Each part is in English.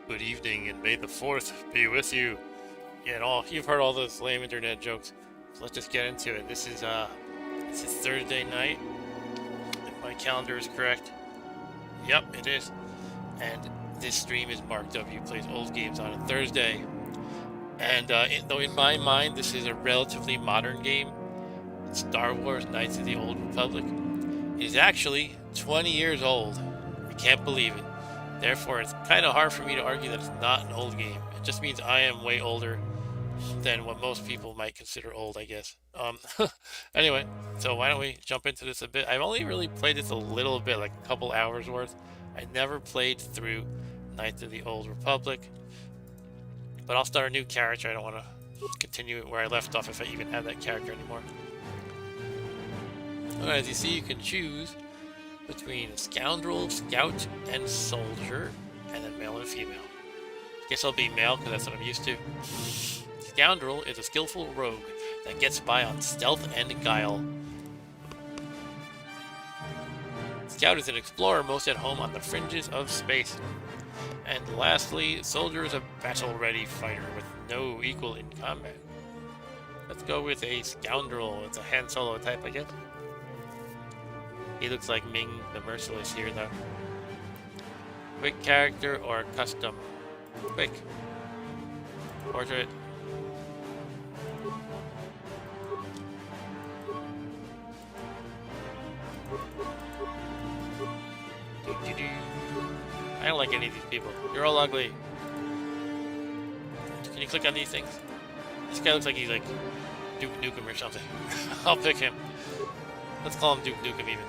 Good evening, and may the 4th be with you. Yeah, you've heard all those lame internet jokes. So let's just get into it. This is Thursday night, if my calendar is correct. Yep, it is. And this stream is Mark W. Plays old games on a Thursday. And though in my mind this is a relatively modern game, Star Wars Knights of the Old Republic is actually 20 years old. I can't believe it. Therefore, it's kind of hard for me to argue that it's not an old game. It just means I am way older than what most people might consider old, I guess. Anyway, so why don't we jump into this a bit? I've only really played this a little bit, like a couple hours worth. I never played through Knights of the Old Republic, but I'll start a new character. I don't want to continue where I left off if I even have that character anymore. Alright, as you see, you can choose between Scoundrel, Scout, and Soldier, and then male and female. Guess I'll be male because that's what I'm used to. Scoundrel is a skillful rogue that gets by on stealth and guile. Scout is an explorer most at home on the fringes of space. And lastly, Soldier is a battle-ready fighter with no equal in combat. Let's go with a Scoundrel. It's a Han Solo type, I guess. He looks like Ming the Merciless here, though. Quick character or custom? Quick. Portrait. I don't like any of these people. You're all ugly. Can you click on these things? This guy looks like he's like Duke Nukem or something. I'll pick him. Let's call him Duke Nukem even.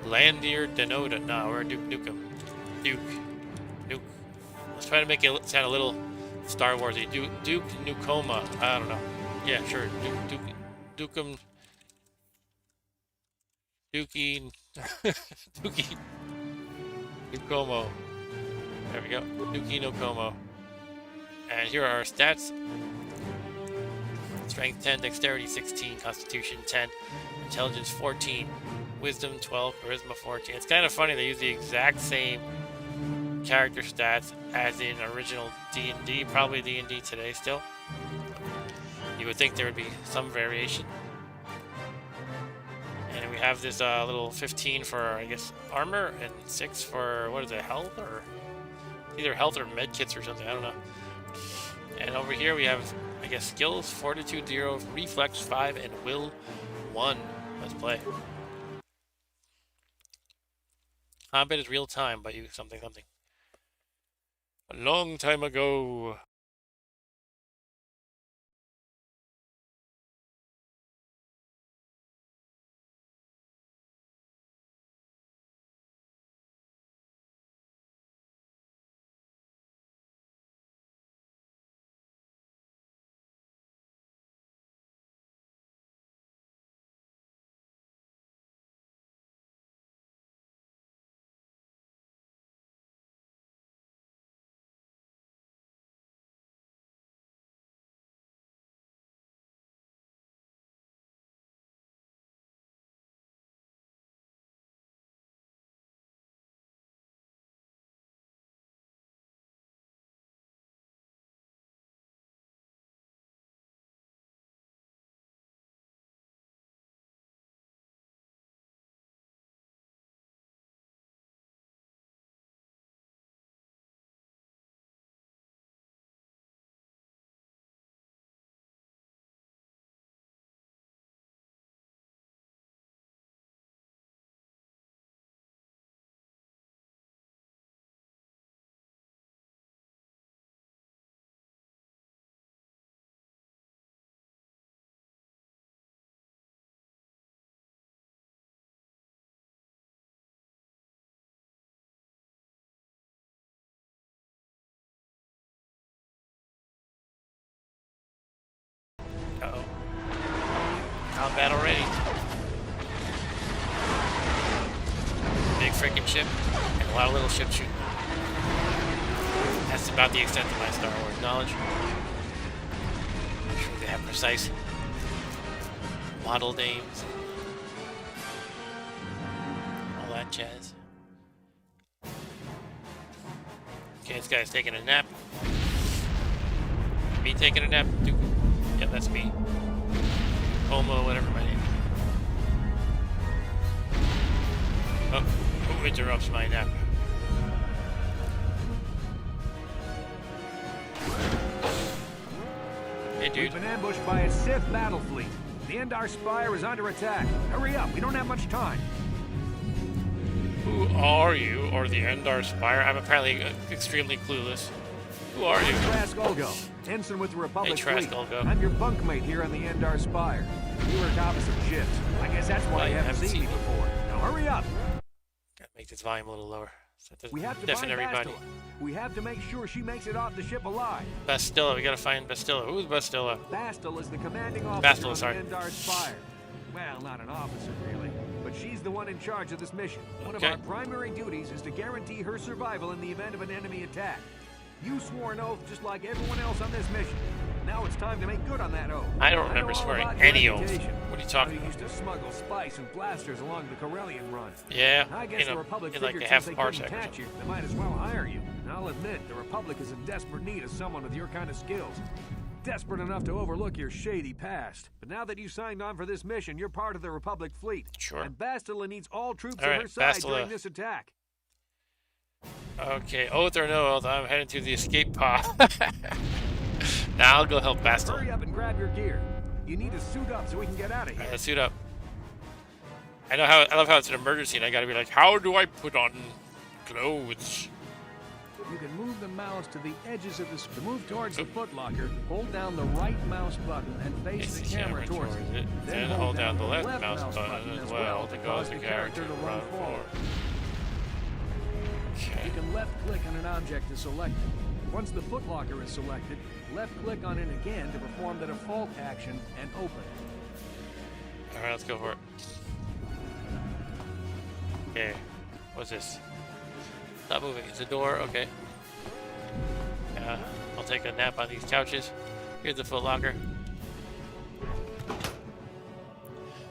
Landir Denoda. Nah, we're Duke Nukem. Duke. Let's try to make it sound a little Star Warsy. Duke Nukoma. I don't know. Yeah, sure. Dukem. Dookie. Dookie. Nukomo. There we go. Dookie Nukomo. And here are our stats. Strength 10, Dexterity 16, Constitution 10, Intelligence 14, Wisdom 12, Charisma 14. It's kind of funny they use the exact same character stats as in original D&D, probably D&D today still. You would think there would be some variation. And we have this little 15 for, I guess, armor, and 6 for, what is it, health? Or either health or med kits or something, I don't know. And over here we have, I guess, skills, Fortitude 0, Reflex 5, and Will 1. Let's play. Combat is real time, but you something. A long time ago. Uh-oh. Combat already. Big freaking ship, and a lot of little ships shooting. That's about the extent of my Star Wars knowledge. I'm sure they have precise model names, all that jazz. Okay, this guy's taking a nap. Me taking a nap? Duke. Yeah, that's me. Homo, whatever my name. Oh, who interrupts my nap? Hey, dude. We've been ambushed by a Sith battle fleet. The Endar Spire is under attack. Hurry up, we don't have much time. Who are you, or the Endar Spire? I'm apparently extremely clueless. Who are you? Trask Ulgo, ensign with the Republic Hey, Trask fleet. Ulgo. I'm your bunkmate here on the Endar Spire. You work opposite ships. I guess that's why you haven't seen me before. Now hurry up. Gotta make this volume a little lower. So it We have doesn't to deafen find everybody. Bastila. We have to make sure she makes it off the ship alive. Bastila, we gotta find Bastila. Who's Bastila? Bastila is the commanding officer Bastila, sorry. on the Endar Spire. Well, not an officer, really. But she's the one in charge of this mission. One of Okay. our primary duties is to guarantee her survival in the event of an enemy attack. You swore an oath just like everyone else on this mission. Now it's time to make good on that oath. I don't know remember all swearing about your any oath. reputation. What are you How talking you about? used to smuggle spice and blasters along the Corellian run. Yeah, I guess the Republic in like figured a half since they couldn't parsec. catch you, they might as well hire you. And I'll admit, the Republic is in desperate need of someone with your kind of skills. Desperate enough to overlook your shady past. But now that you signed on for this mission, you're part of the Republic fleet. Sure. And Bastila needs all troops All on right, her side Bastila. during this attack. Okay, oath or no oath, I'm heading to the escape pod. Now I'll go help Bastila. Hurry up and grab your gear. You need to suit up so we can get out of All here. right, let's suit up. I love how it's an emergency and I gotta be like, how do I put on clothes? You can move the mouse to the edges of the to move towards the footlocker. Hold down the right mouse button and face Face the camera towards it. Then hold down the left mouse button as well to cause the character to run forward. Okay. You can left click on an object to select it. Once the footlocker is selected, left click on it again to perform the default action and open it. Alright, let's go for it. Okay. What's this? Stop moving. It's a door. Okay. I'll take a nap on these couches. Here's the footlocker.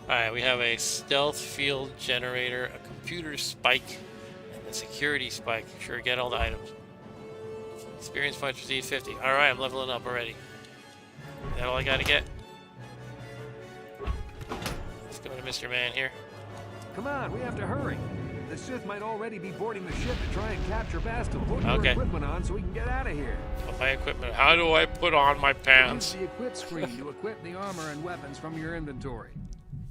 Alright, we have a stealth field generator, a computer spike, and a security spike. Sure, get all the items. Experience points received 50. Alright, I'm leveling up already. Is that all I gotta get? Let's go to Mr. Man here. Come on, we have to hurry. The Sith might already be boarding the ship to try and capture Bastila. Put your Okay. equipment on so we can get out of here. Put my equipment. How do I put on my Use pants? the equip screen to equip the armor and weapons from your inventory.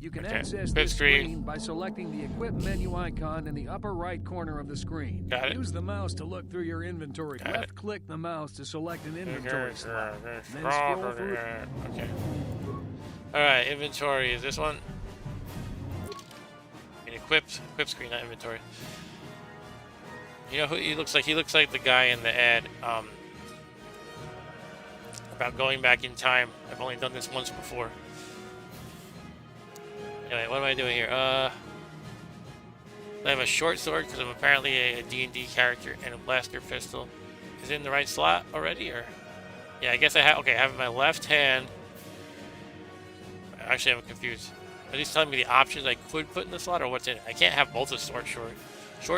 You can Okay. access Equip this screen. screen by selecting the equip menu icon in the upper right corner of the screen. Got it. Use the mouse to look through your inventory. Got Left click the mouse to select an inventory slot. Then scroll Okay. through. Alright, inventory. Is this one? I mean, equip screen, not inventory. You know who he looks like? He looks like the guy in the ad about going back in time. I've only done this once before. Anyway, what am I doing here? I have a short sword because I'm apparently a D&D character, and a blaster pistol. Is it in the right slot already, or? Yeah, I guess I have. Okay, I have in my left hand. Actually, I'm confused. Are these telling me the options I could put in the slot, or what's in it? I can't have both a short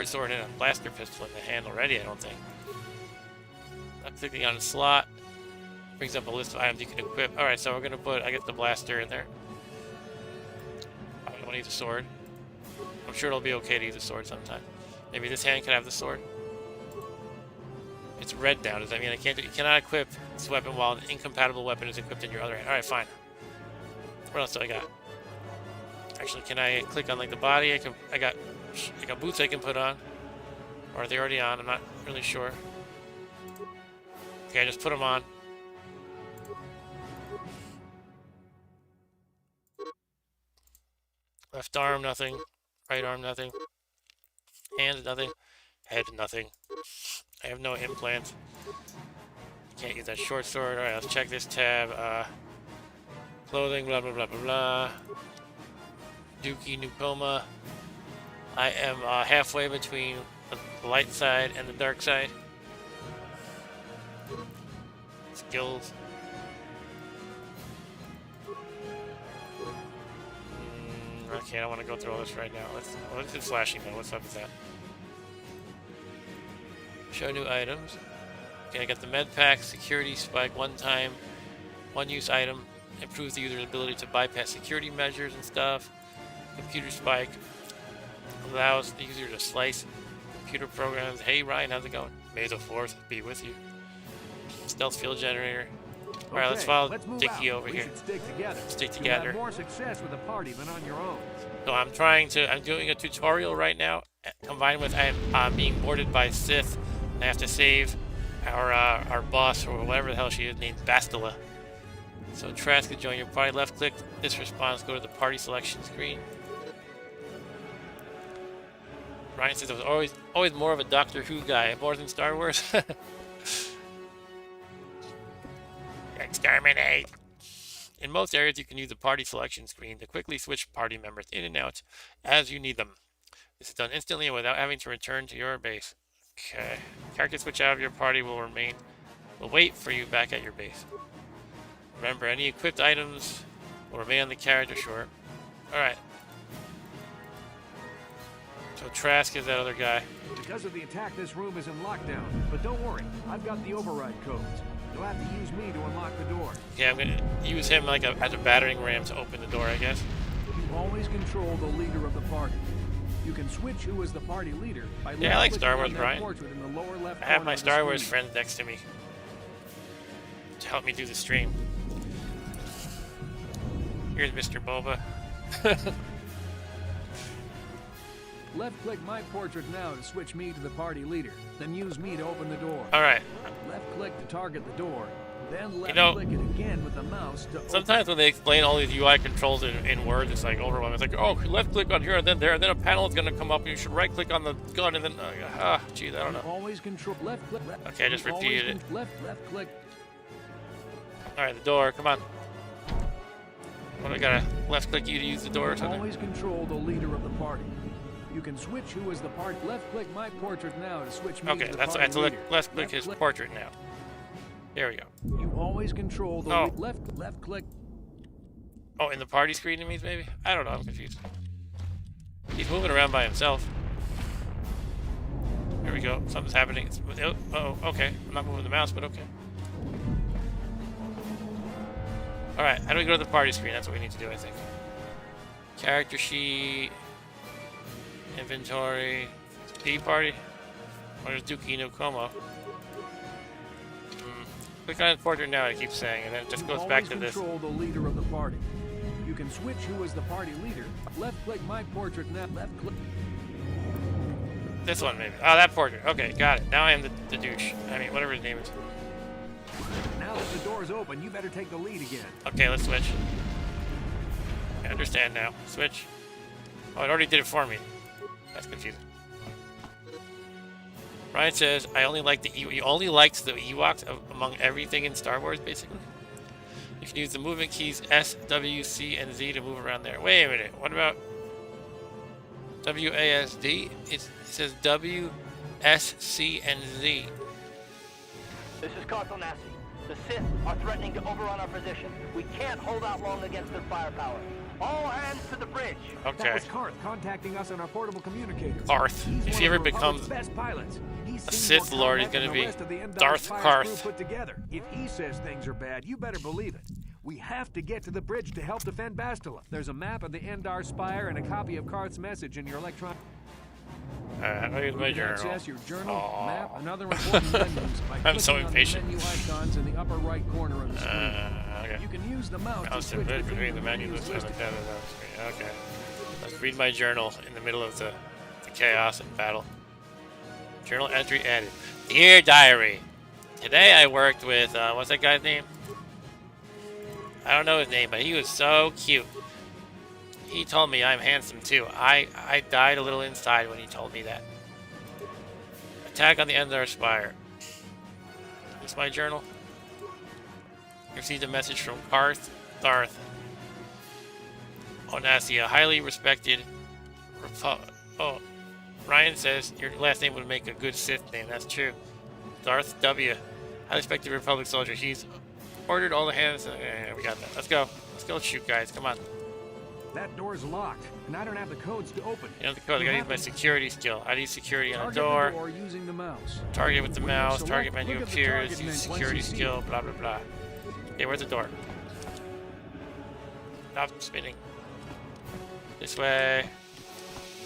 sword and a blaster pistol in the hand already, I don't think. I'm clicking on the slot. Brings up a list of items you can equip. Alright, so we're gonna put, I guess, the blaster in there. I don't want to use a sword. I'm sure it'll be okay to use a sword sometime. Maybe this hand can have the sword. It's red now. Does that mean you cannot equip this weapon while an incompatible weapon is equipped in your other hand? Alright, fine. What else do I got? Actually, can I click on like the body? I got boots I can put on. Or are they already on? I'm not really sure. Okay, I just put them on. Left arm, nothing. Right arm, nothing. Hand, nothing. Head, nothing. I have no implants. Can't use that short sword. Alright, let's check this tab. Clothing, blah, blah, blah, blah, blah. Dookie Nukoma. I am halfway between the light side and the dark side. Skills. Okay, I don't want to go through all this right now. Let's do flashing though. What's up with that? Show new items. Okay, I got the med pack, security spike, one-use item, improves the user's ability to bypass security measures and stuff. Computer spike allows the user to slice computer programs. Hey Ryan, how's it going? May the 4th be with you. Stealth field generator. Alright, let's follow Dickie over here. Stick together. Stick You'll together. have more success with a party than on your own. So I'm doing a tutorial right now, combined with I'm being boarded by Sith. I have to save our boss, or whatever the hell she is, named Bastila. So Trask can join your party. Left click this response, go to the party selection screen. Ryan says I was always more of a Doctor Who guy, more than Star Wars. Exterminate! In most areas, you can use the party selection screen to quickly switch party members in and out as you need them. This is done instantly and without having to return to your base. Okay. Character switch out of your party will wait for you back at your base. Remember, any equipped items will remain on the character short. Alright. So Trask is that other guy. Because of the attack, this room is in lockdown. But don't worry, I've got the override codes. You'll have to use me to unlock the door. Yeah, I'm gonna use him like as a battering ram to open the door, I guess. You always control the leader of the party. You can switch who is the party leader by Yeah, I like Star Wars, on that Brian. portrait in the lower left I have corner my of the Star Wars screen. friend next to me to help me do the stream. Here's Mr. Boba. Left-click my portrait now to switch me to the party leader. Then use me to open the door. Alright. Left-click to target the door. Then You know, left-click it again with the mouse to sometimes when they explain all these UI controls in Word, it's like overwhelming. It's like, oh, left click on here and then there, and then a panel is going to come up, and you should right click on the gun, and then, geez, I don't know. always control left-click. Okay, I just repeated it. Left-click. Alright, the door, come on. What, I gotta left click you to use the door or something? Always control the leader of the party. You can switch who is the party. Left-click my portrait now to switch me Okay, to the that's I party have to leader. left click his portrait now. There we go. You always control the Oh. left-click. Oh, in the party screen it means maybe? I don't know, I'm confused. He's moving around by himself. Here we go. Something's happening. Oh, okay. I'm not moving the mouse, but okay. Alright, how do we go to the party screen? That's what we need to do, I think. Character sheet. Inventory. D party. Where's Dookie no Como? Click on his portrait now, I keep saying, and then it just goes back to this. Control the leader of the party. You can switch who is the party leader. Left-click my portrait now. Left-click. This one, maybe. Oh, that portrait. Okay, got it. Now I am the douche. I mean, whatever his name is. Now that the door's open, you better take the lead again. Okay, let's switch. I understand now. Switch. Oh, it already did it for me. That's confusing. Ryan says, I only like he only likes the Ewoks among everything in Star Wars, basically. You can use the movement keys S, W, C, and Z to move around there. Wait a minute. What about WASD? It says W, S, C, and Z. This is Carthel Nassi. The Sith are threatening to overrun our position. We can't hold out long against their firepower. All hands to the bridge. That Okay. was Karth contacting us on our portable communicator. Karth. He's If one he of ever the Republic's becomes best pilots. He's a seen more Sith Lord, he's combat gonna than the be rest of the Endar Darth Spies Karth. crew put together. If he says things are bad, you better believe it. We have to get to the bridge to help defend Bastila. There's a map of the Endar Spire and a copy of Karth's message in your electronic. I use my You can journal. access your journal, Aw. map, and other important menus by I'm so clicking impatient. on the menu icons in the upper right corner of the screen. Okay. You can use the mouse to Mouse switch input between between the menus menus listed on listed. the tab of the screen. Okay. Let's read my journal in the middle of the chaos and battle. Journal entry added. Dear Diary. Today I worked with, what's that guy's name? I don't know his name, but he was so cute. He told me I'm handsome too. I died a little inside when he told me that. Attack on the Endar Spire. Is this my journal? Received a message from Karth Darth Onassi, a highly respected Ryan says your last name would make a good Sith name. That's true. Darth W. Highly respected Republic soldier. He's ordered all the hands. Yeah, we got that. Let's go. Let's go shoot, guys. Come on. That door's locked, and I don't have the codes to open it. You know the code. I gotta use my security skill. I use security on a Target door. the door using the mouse. Target with the mouse. select, Target menu look at the appears. target Use menu once security you see skill. Blah blah blah. Okay, where's the door? Stop spinning. This way.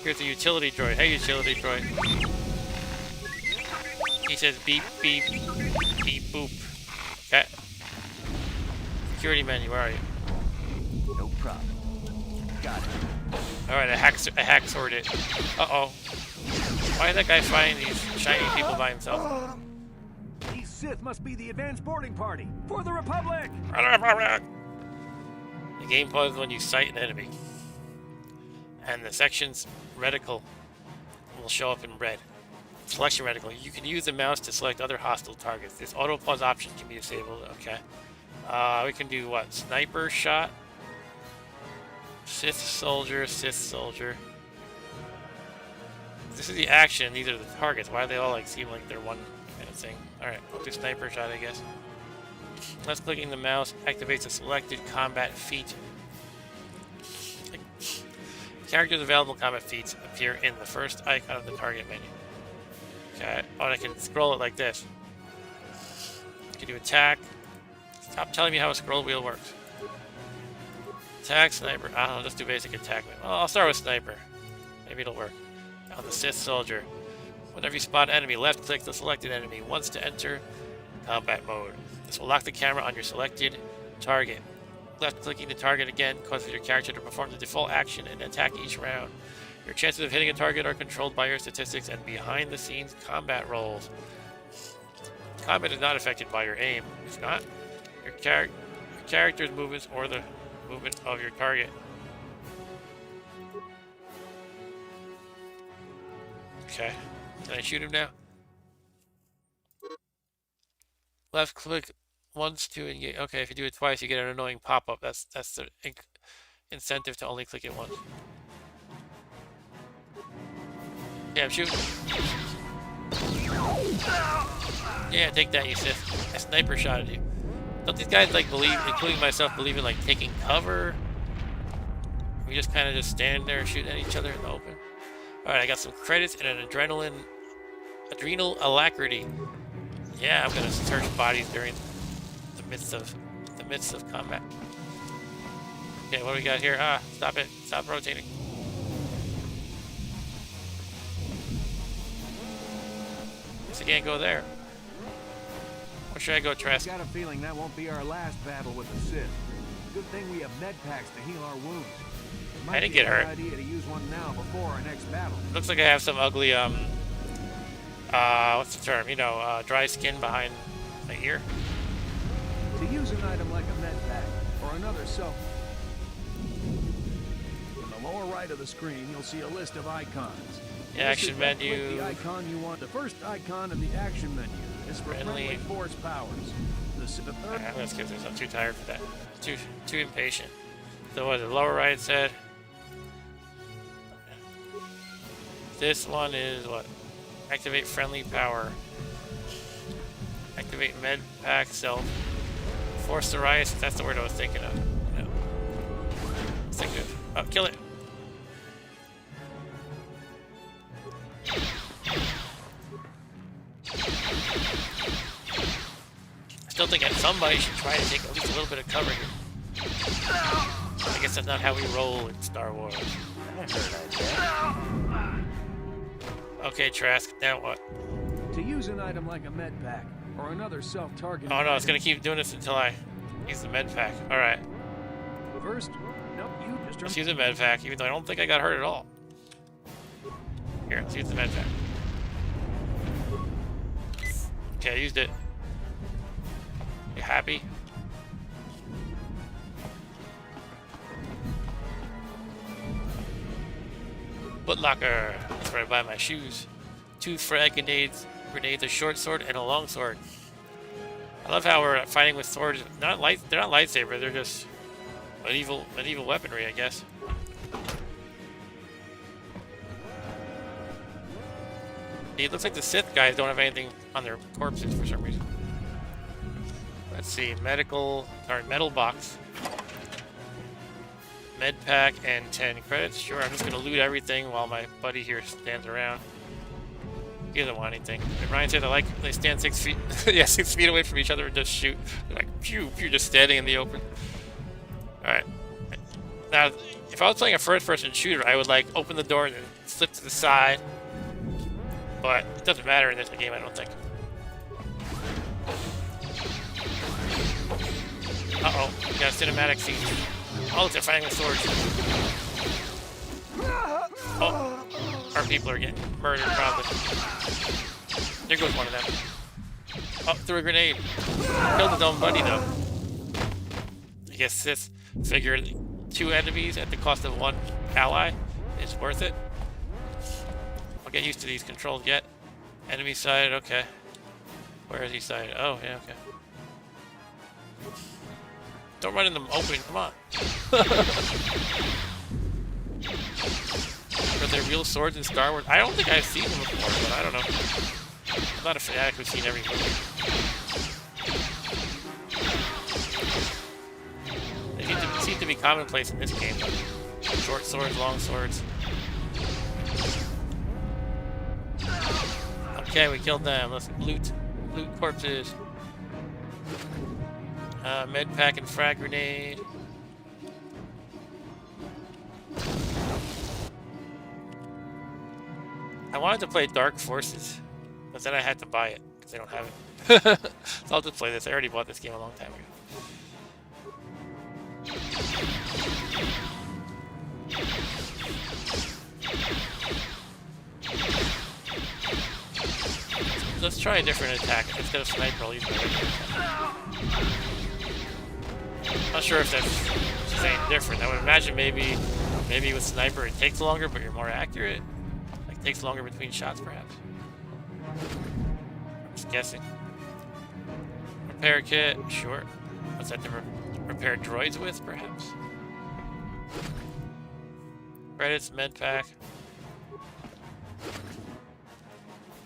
Here's the utility droid. Hey, utility droid. He says beep, beep, beep, boop. Okay. Security menu, where are you? No problem. Got it. Alright, I hack sorted. Uh-oh. Why did that guy find these shiny people by himself? These Sith must be the advanced boarding party for the Republic! The game pauses when you sight an enemy. And the section's reticle will show up in red. Selection reticle. You can use the mouse to select other hostile targets. This auto pause option can be disabled. Okay. We can do what? Sniper shot. Sith soldier, Sith soldier. This is the action. These are the targets. Why do they all like seem like they're one kind of thing? Alright, we'll do sniper shot, I guess. Left clicking the mouse activates a selected combat feat. Characters' available combat feats appear in the first icon of the target menu. Okay. Oh, and I can scroll it like this. I can do attack. Stop telling me how a scroll wheel works. Attack, sniper. I don't know, just do basic attack. Well, I'll start with sniper. Maybe it'll work. Now the Sith soldier. Whenever you spot an enemy, left click the selected enemy once to enter combat mode. This will lock the camera on your selected target. Left clicking the target again causes your character to perform the default action and attack each round. Your chances of hitting a target are controlled by your statistics and behind the scenes combat rolls. Combat is not affected by your aim. If not, your character's movements or the movement of your target. Okay. Can I shoot him now? Left click once to engage. Okay, if you do it twice, you get an annoying pop-up. That's the incentive to only click it once. Yeah, I'm shooting. Yeah, take that, you Sith. I sniper shot at you. Don't these guys like believe, including myself, believe in like taking cover? We just kind of just stand there and shoot at each other in the open. All right, I got some credits and an adrenal alacrity. Yeah, I'm gonna search bodies during the midst of combat. Okay, what do we got here? Ah, stop it! Stop rotating. Guess I can't go there. Or should I go Trask? I've got a feeling that won't be our last battle with the Sith. Good thing we have med packs to heal our wounds. It might I didn't be get a good hurt. idea to use one now before our next battle. Looks like I have some ugly what's the term? You know, dry skin behind my ear. To use an item like a med pack or another self. In the lower right of the screen, you'll see a list of icons. The action Click menu. the icon you want. The first icon in the action menu is for friendly force powers. The third. I'm gonna skip this. I'm too tired for that. Too impatient. So what? The lower right said. This one is what? Activate friendly power. Activate med pack self. Force the rise. That's the word I was thinking of. No. I was thinking of. Oh, kill it. I still think somebody should try to take at least a little bit of cover here. I guess that's not how we roll in Star Wars. Okay, Trask, now what? To use an item like a med pack or another self-targeting. Oh no, it's gonna keep doing this until I use the med pack. Alright, First, no, you just let's use the med pack, even though I don't think I got hurt at all. Here, let's use the med pack. Okay, I used it. You happy? Bootlocker. That's where I buy my shoes. 2 frag grenades, a short sword, and a long sword. I love how we're fighting with swords. They're not lightsabers. They're just medieval weaponry, I guess. It looks like the Sith guys don't have anything on their corpses for some reason. Let's see, metal box. Med pack and 10 credits. Sure, I'm just gonna loot everything while my buddy here stands around. He doesn't want anything. And Ryan said they stand 6 feet, yeah, 6 feet away from each other and just shoot. They're like, pew, pew, just standing in the open. Alright. Now, if I was playing a first-person shooter, I would like open the door and then slip to the side. But it doesn't matter in this game, I don't think. Uh-oh, we got a cinematic scene. Oh, look, they're fighting with swords. Oh, our people are getting murdered, probably. There goes one of them. Oh, threw a grenade. Killed his own buddy, though. I guess this figured 2 enemies at the cost of 1 ally is worth it. I'll get used to these controls yet. Enemy side, okay. Where is he side? Oh, yeah, okay. Don't run in the open, come on. Are there real swords in Star Wars? I don't think I've seen them before, but I don't know. I'm not a fanatic who's seen every movie. They seem to be commonplace in this game. Short swords, long swords. Okay, we killed them. Let's loot corpses. Med pack and frag grenade. I wanted to play Dark Forces, but then I had to buy it because they don't have it. So I'll just play this. I already bought this game a long time ago. Let's try a different attack. Instead of sniper, I'll use my regular attack. Not sure if that's just any different. I would imagine maybe with sniper it takes longer, but you're more accurate. Like takes longer between shots, perhaps. I'm just guessing. Repair kit, sure. What's that to repair droids with, perhaps? Credits, med pack.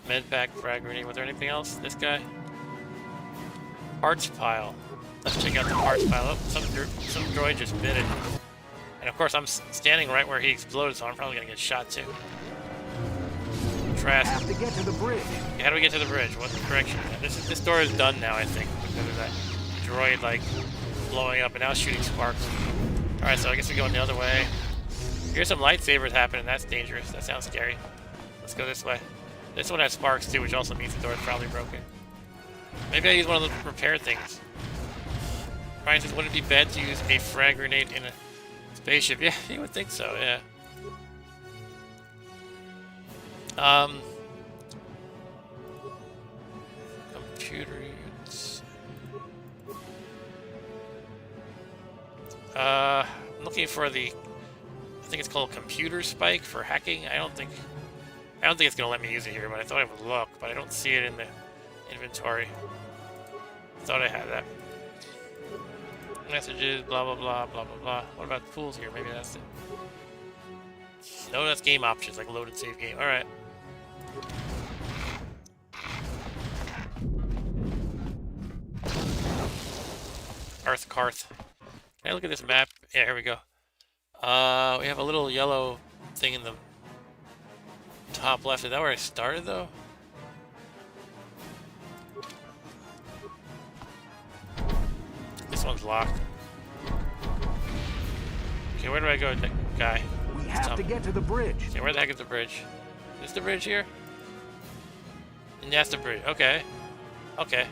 Med pack, frag grenade. Was there anything else? This guy? Parts pile. Let's check out the parts pile. Oh, some droid just bit it. And of course, I'm standing right where he exploded, so I'm probably gonna get shot too. Trask. Have to get to the bridge. Yeah, how do we get to the bridge? What direction? This door is done now, I think, because of that droid like blowing up and now shooting sparks. All right, so I guess we go the other way. Here's some lightsabers happening. That's dangerous. That sounds scary. Let's go this way. This one has sparks too, which also means the door is probably broken. Maybe I use one of the repair things. Ryan says, would it be bad to use a frag grenade in a spaceship? Yeah, you would think so, yeah. Computer units. I'm looking for the, I think it's called computer spike for hacking. I don't think it's gonna let me use it here, but I thought I would look, but I don't see it in the inventory. Thought I had that. Messages, blah blah blah blah blah blah. What about the pools here? Maybe that's it. No, that's game options, like load and save game. Alright. Karth. Can I look at this map? Yeah, here we go. We have a little yellow thing in the top left. Is that where I started, though? This one's locked. Okay, where do I go, guy? We have to get to the bridge. Okay, where the heck is the bridge? Is this the bridge here? And that's the bridge. Okay. Okay.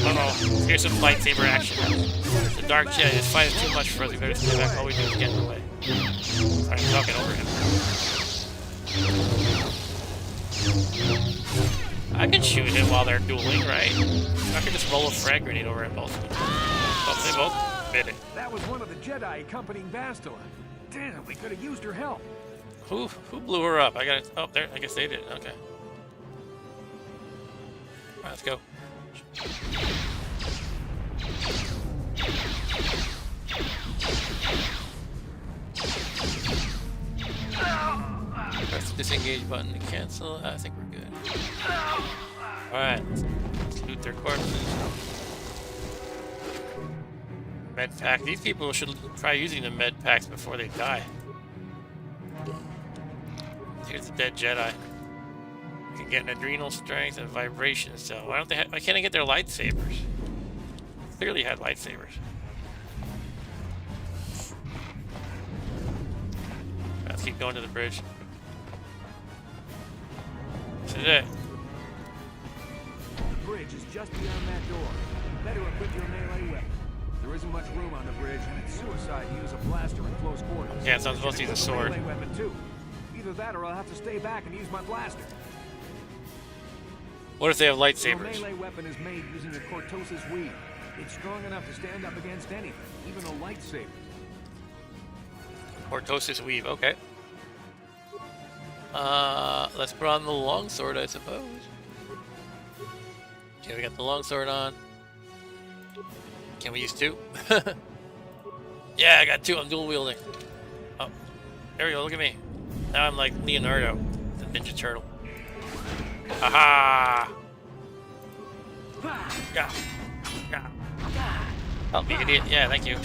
Uh-oh. Here's some lightsaber action. The Dark Jedi, this fight is too much for us. We better stay back. All we do is get in the way. Sorry, I'm talking over him. I can shoot him while they're dueling, right? I can just roll a frag grenade over at both of them. Oh, they both bit it. That was one of the Jedi accompanying Bastila. Damn, we could have used her help. Who blew her up? I got it. Oh, there. I guess they did. Okay. All right, let's go. Press the disengage button to cancel. I think we're good. Alright, let's loot their corpses. Med pack. These people should try using the med packs before they die. Here's the dead Jedi. You can get an adrenal strength and vibration cell. Why don't they? Why can't I get their lightsabers? Clearly had lightsabers. Let's keep going to the bridge. This is it. The bridge is just beyond that door. Better equip your melee weapon. There isn't much room on the bridge, and it's suicide to use a blaster in close quarters. Yeah, so I'm supposed to use a sword. Melee weapon too. Either that, or I'll have to stay back and use my blaster. What if they have Your lightsabers? melee weapon is made using a Cortosis weave. It's strong enough to stand up against anything, even a lightsaber. Cortosis weave. Okay. Let's put on the longsword, I suppose. Okay, we got the longsword on. Can we use two? Yeah, I got two. I'm dual wielding. Oh, there we go. Look at me. Now I'm like Leonardo, the Ninja Turtle. Aha! Yeah. Yeah. Help me, idiot. Yeah, thank you.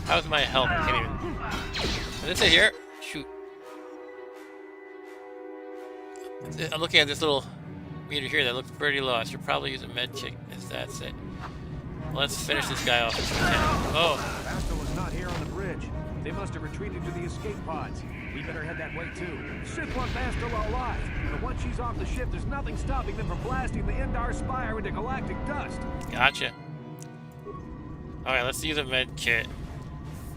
How's my health? I can't even. Is this it here? Shoot. I'm looking at this little meter here that looks pretty low. I should probably use a med kit if that's it. Let's finish this guy off if we can. Oh. Bastila is not here on the bridge. They must have retreated to the escape pods. We better head that way too. Sith want Bastila alive. But once she's off the ship, there's nothing stopping them from blasting the Endar Spire into galactic dust. Gotcha. Alright, let's use a med kit.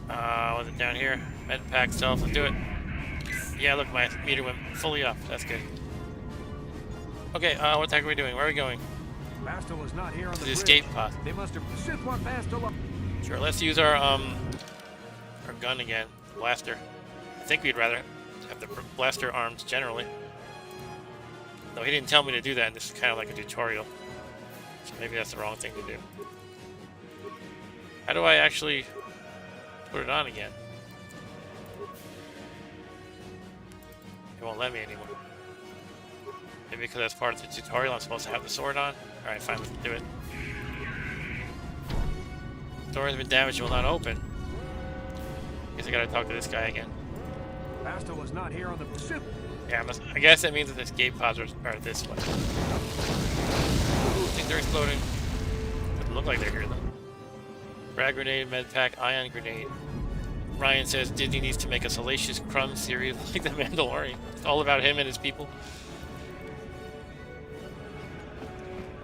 Was it down here? Med pack self, let's do it. Yeah, look, my meter went fully up. That's good. Okay, what the heck are we doing? Where are we going? Bastila's not here on the The bridge. escape pod. They must have. Sith want Bastila. Sure, let's use our gun again. Blaster. I think we'd rather have the blaster arms generally. Though he didn't tell me to do that, and this is kind of like a tutorial. So maybe that's the wrong thing to do. How do I actually put it on again? It won't let me anymore. Maybe because that's part of the tutorial, I'm supposed to have the sword on? Alright, fine, let's do it. Door has been damaged, will not open. Guess I gotta talk to this guy again. Bastila's not here on the Sith. Yeah, I guess that means that the escape pods are this way. Ooh, things are exploding. Doesn't look like they're here though. Frag grenade, med pack, ion grenade. Ryan says Disney needs to make a Salacious Crumb series like The Mandalorian. It's all about him and his people.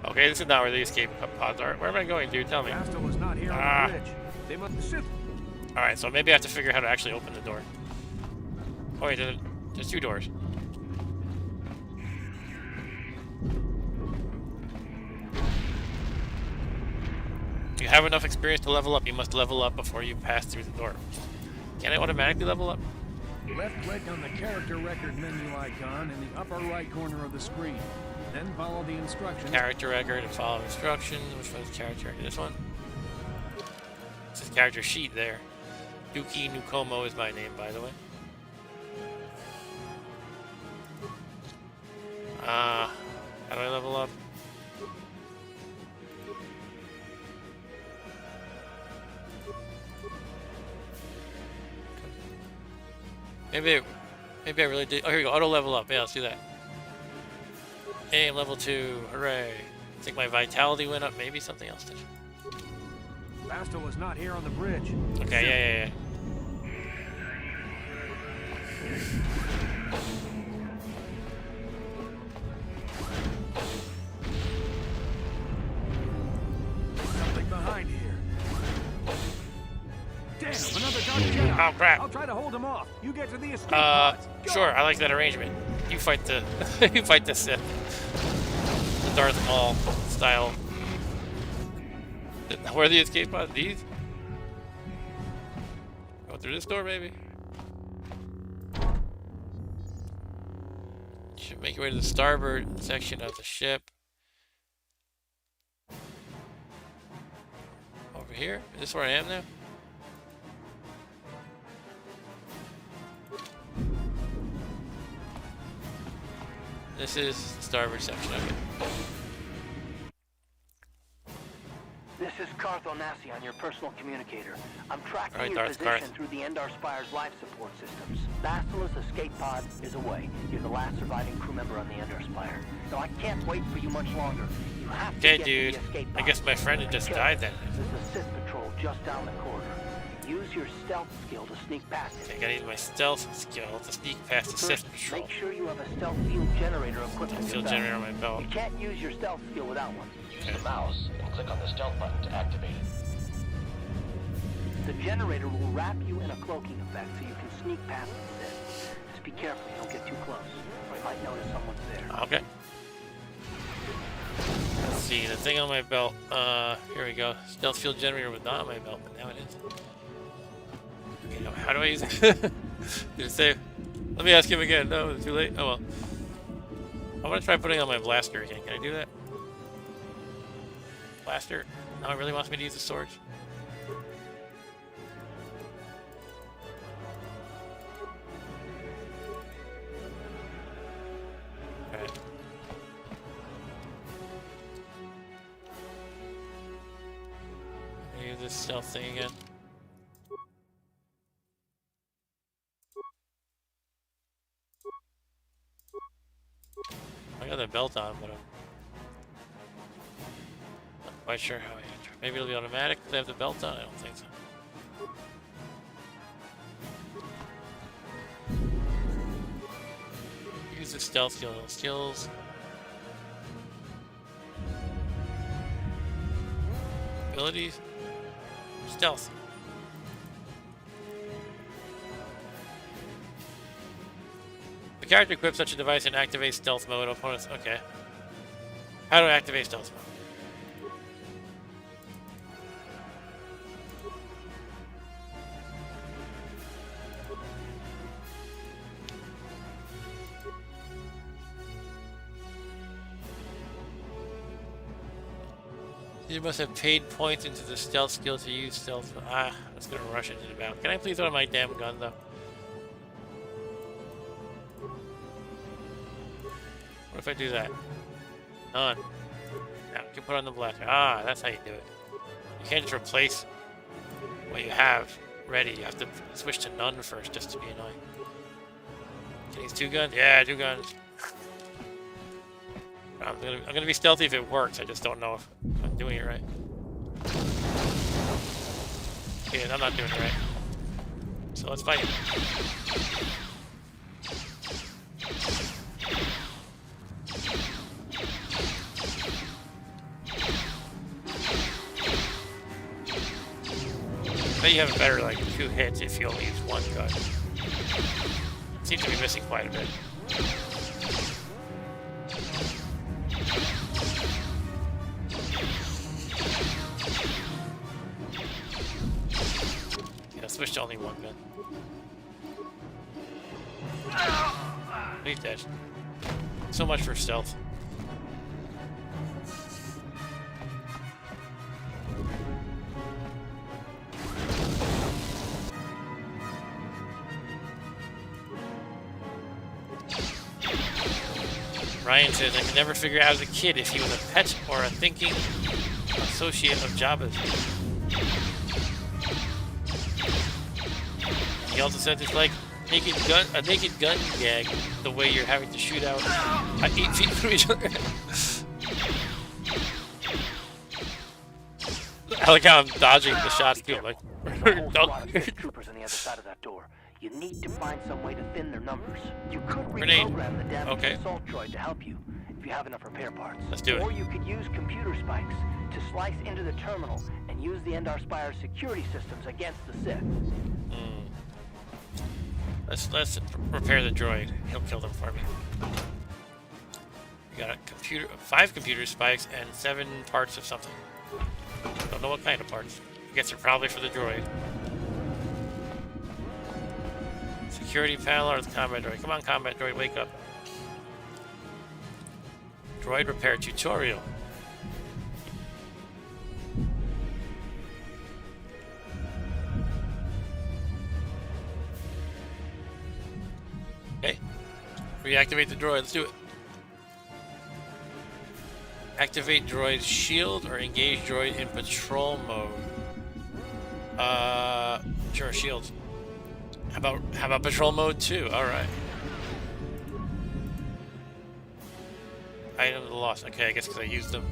Okay, this is not where the escape pods are. Where am I going, dude? Tell me. Bastila's not here on the bridge. They must Sith. Alright, so maybe I have to figure out how to actually open the door. Oh wait, there's two doors. You have enough experience to level up. You must level up before you pass through the door. Can I automatically level up? Left click on the character record menu icon in the upper right corner of the screen. Then follow the instructions. Character record and follow instructions. Which one's character record? This one? This is character sheet there. Dookie Nukomo is my name, by the way. How do I level up? Maybe I really did. Oh, here we go. Auto level up. Yeah, let's do that. Hey, I'm level 2. Hooray. I think my vitality went up. Maybe something else did. Bastila's not here on the bridge. Okay, yeah. Something behind here. Damn, another Dark Jedi. Oh, crap. I'll try to hold him off. You get to the escape pods. Go. Sure. I like that arrangement. You fight the you fight the Sith. The Darth Maul style. Where are the escape pods? These? Go through this door, maybe. Should make your way to the starboard section of the ship. Over here? Is this where I am now? This is the starboard section. Okay. This is Carth Onasi on your personal communicator. I'm tracking Alright, your Darth position Carth. through the Endar Spire's life support systems. Basila's escape pod is away. You're the last surviving crew member on the Endar Spire. So I can't wait for you much longer. You have to Okay, get dude. to the escape pod. I guess my friend had just died then. There's a Sith patrol just down the corridor. Use your stealth skill to sneak past it. I gotta use my stealth skill to sneak past the Sith First, patrol. make sure you have a stealth field generator equipped with Field your belt. generator on my belt. You can't use your stealth skill without one. Use the mouse and click on the stealth button to activate it. The generator will wrap you in a cloaking effect so you can sneak past the Sith. Just be careful, don't get too close, or you might notice someone's there. Okay. Let's see, the thing on my belt. Here we go. Stealth field generator was not on my belt, but now it is. Okay, now how do I use it? Did it say? Let me ask him again. No, it's too late. Oh well. I want to try putting on my blaster again. Can I do that? Blaster? No, it really wants me to use the sword. Alright. Use this stealth thing again. I got the belt on, but I'm not quite sure how I enter. Maybe it'll be automatic because I have the belt on? I don't think so. Use the stealth skill. Skills. Abilities. Stealth. The character equips such a device and activates stealth mode. Opponents. Okay. How do I activate stealth mode? You must have paid points into the stealth skill to use stealth. Ah, that's gonna rush into the battle. Can I please throw my damn gun though? What if I do that? None. Now you can put on the blaster. Ah, that's how you do it. You can't just replace what you have ready. You have to switch to none first just to be annoying. Can you use two guns? Yeah, two guns. I'm gonna be stealthy if it works. I just don't know if I'm doing it right. Yeah, I'm not doing it right. So let's fight. I bet you have a better like 2 hits if you only use one gun. Seems to be missing quite a bit. Switch to only one gun. He's dead. So much for stealth. Ryan says, I could never figure out as a kid if he was a pet or a thinking associate of Jabba's. He also said it's like a naked gun gag, the way you're having to shoot out at 8 feet from each other. I like how I'm dodging the shots too. I'm like, troopers on the other side of that door. You need to find some way to thin their numbers. You could Grenade. reprogram the damaged Okay. assault droid to help you if you have enough repair parts. Let's do it. Or you could use computer spikes to slice into the terminal and use the Endar Spire's security systems against the Sith. Let's repair the droid. He'll kill them for me. We got 5 computer spikes and 7 parts of something. Don't know what kind of parts. I guess they're probably for the droid. Security panel or the combat droid. Come on, combat droid, wake up. Droid repair tutorial. Okay. Reactivate the droid. Let's do it. Activate droid's shield or engage droid in patrol mode. Sure, shield. How about patrol mode too? All right. Items lost. Okay, I guess because I used them.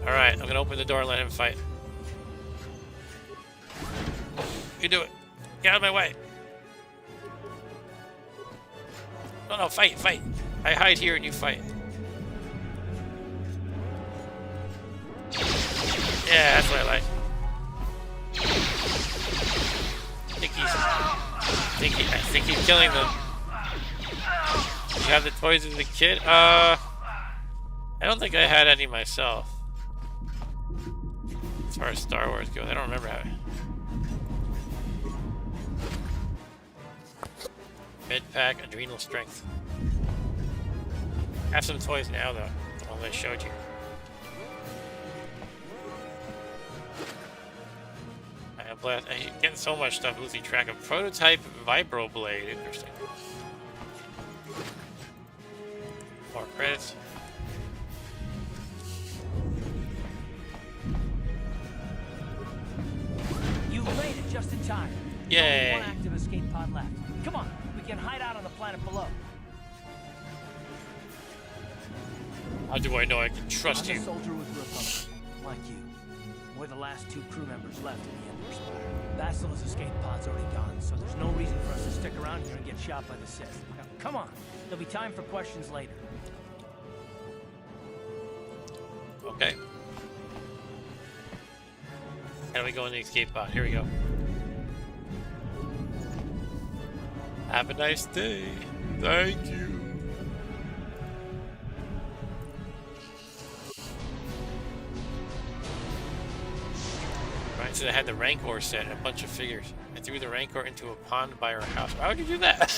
All right, I'm gonna open the door and let him fight. You do it. Get out of my way. No, fight, fight. I hide here and you fight. Yeah, that's what I like. I think he's killing them. You have the toys as a kid? I don't think I had any myself. As far as Star Wars goes, I don't remember having. Mid pack, adrenal strength. I have some toys now though, the ones I showed you. I blast. I'm getting so much stuff, losing track of. Prototype vibroblade, interesting. More credits. You made it just in time. Yay. Only one active escape pod left. Come on, we can hide out on the planet below. How do I know I can trust I'm you? a soldier with the Republic, like you. We're the last 2 crew members left in the Emperor's Spire. Bastila's escape pod's already gone, so there's no reason for us to stick around here and get shot by the Sith. Now, come on, there'll be time for questions later. Okay. How do we go in the escape pod? Here we go. Have a nice day. Thank you. Right, so they had the Rancor set and a bunch of figures. I threw the Rancor into a pond by our house. Why would you do that?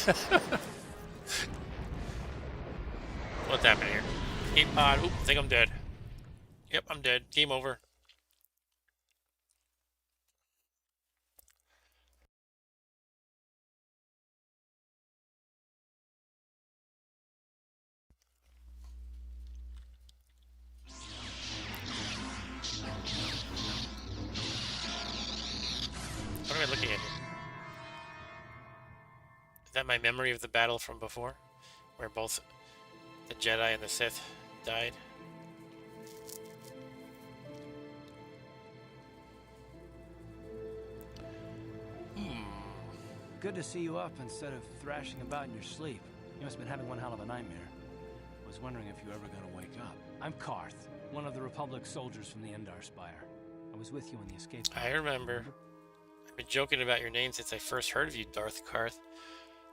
What's happening here? Escape pod. Oop, I think I'm dead. Yep, I'm dead. Game over. What am I looking at here? Is that my memory of the battle from before? Where both the Jedi and the Sith died? Good to see you up instead of thrashing about in your sleep. You must have been having one hell of a nightmare. I was wondering if you were ever going to wake up. I'm Karth, one of the Republic soldiers from the Endar Spire. I was with you in the escape pod. I remember. I've been joking about your name since I first heard of you, Darth Karth.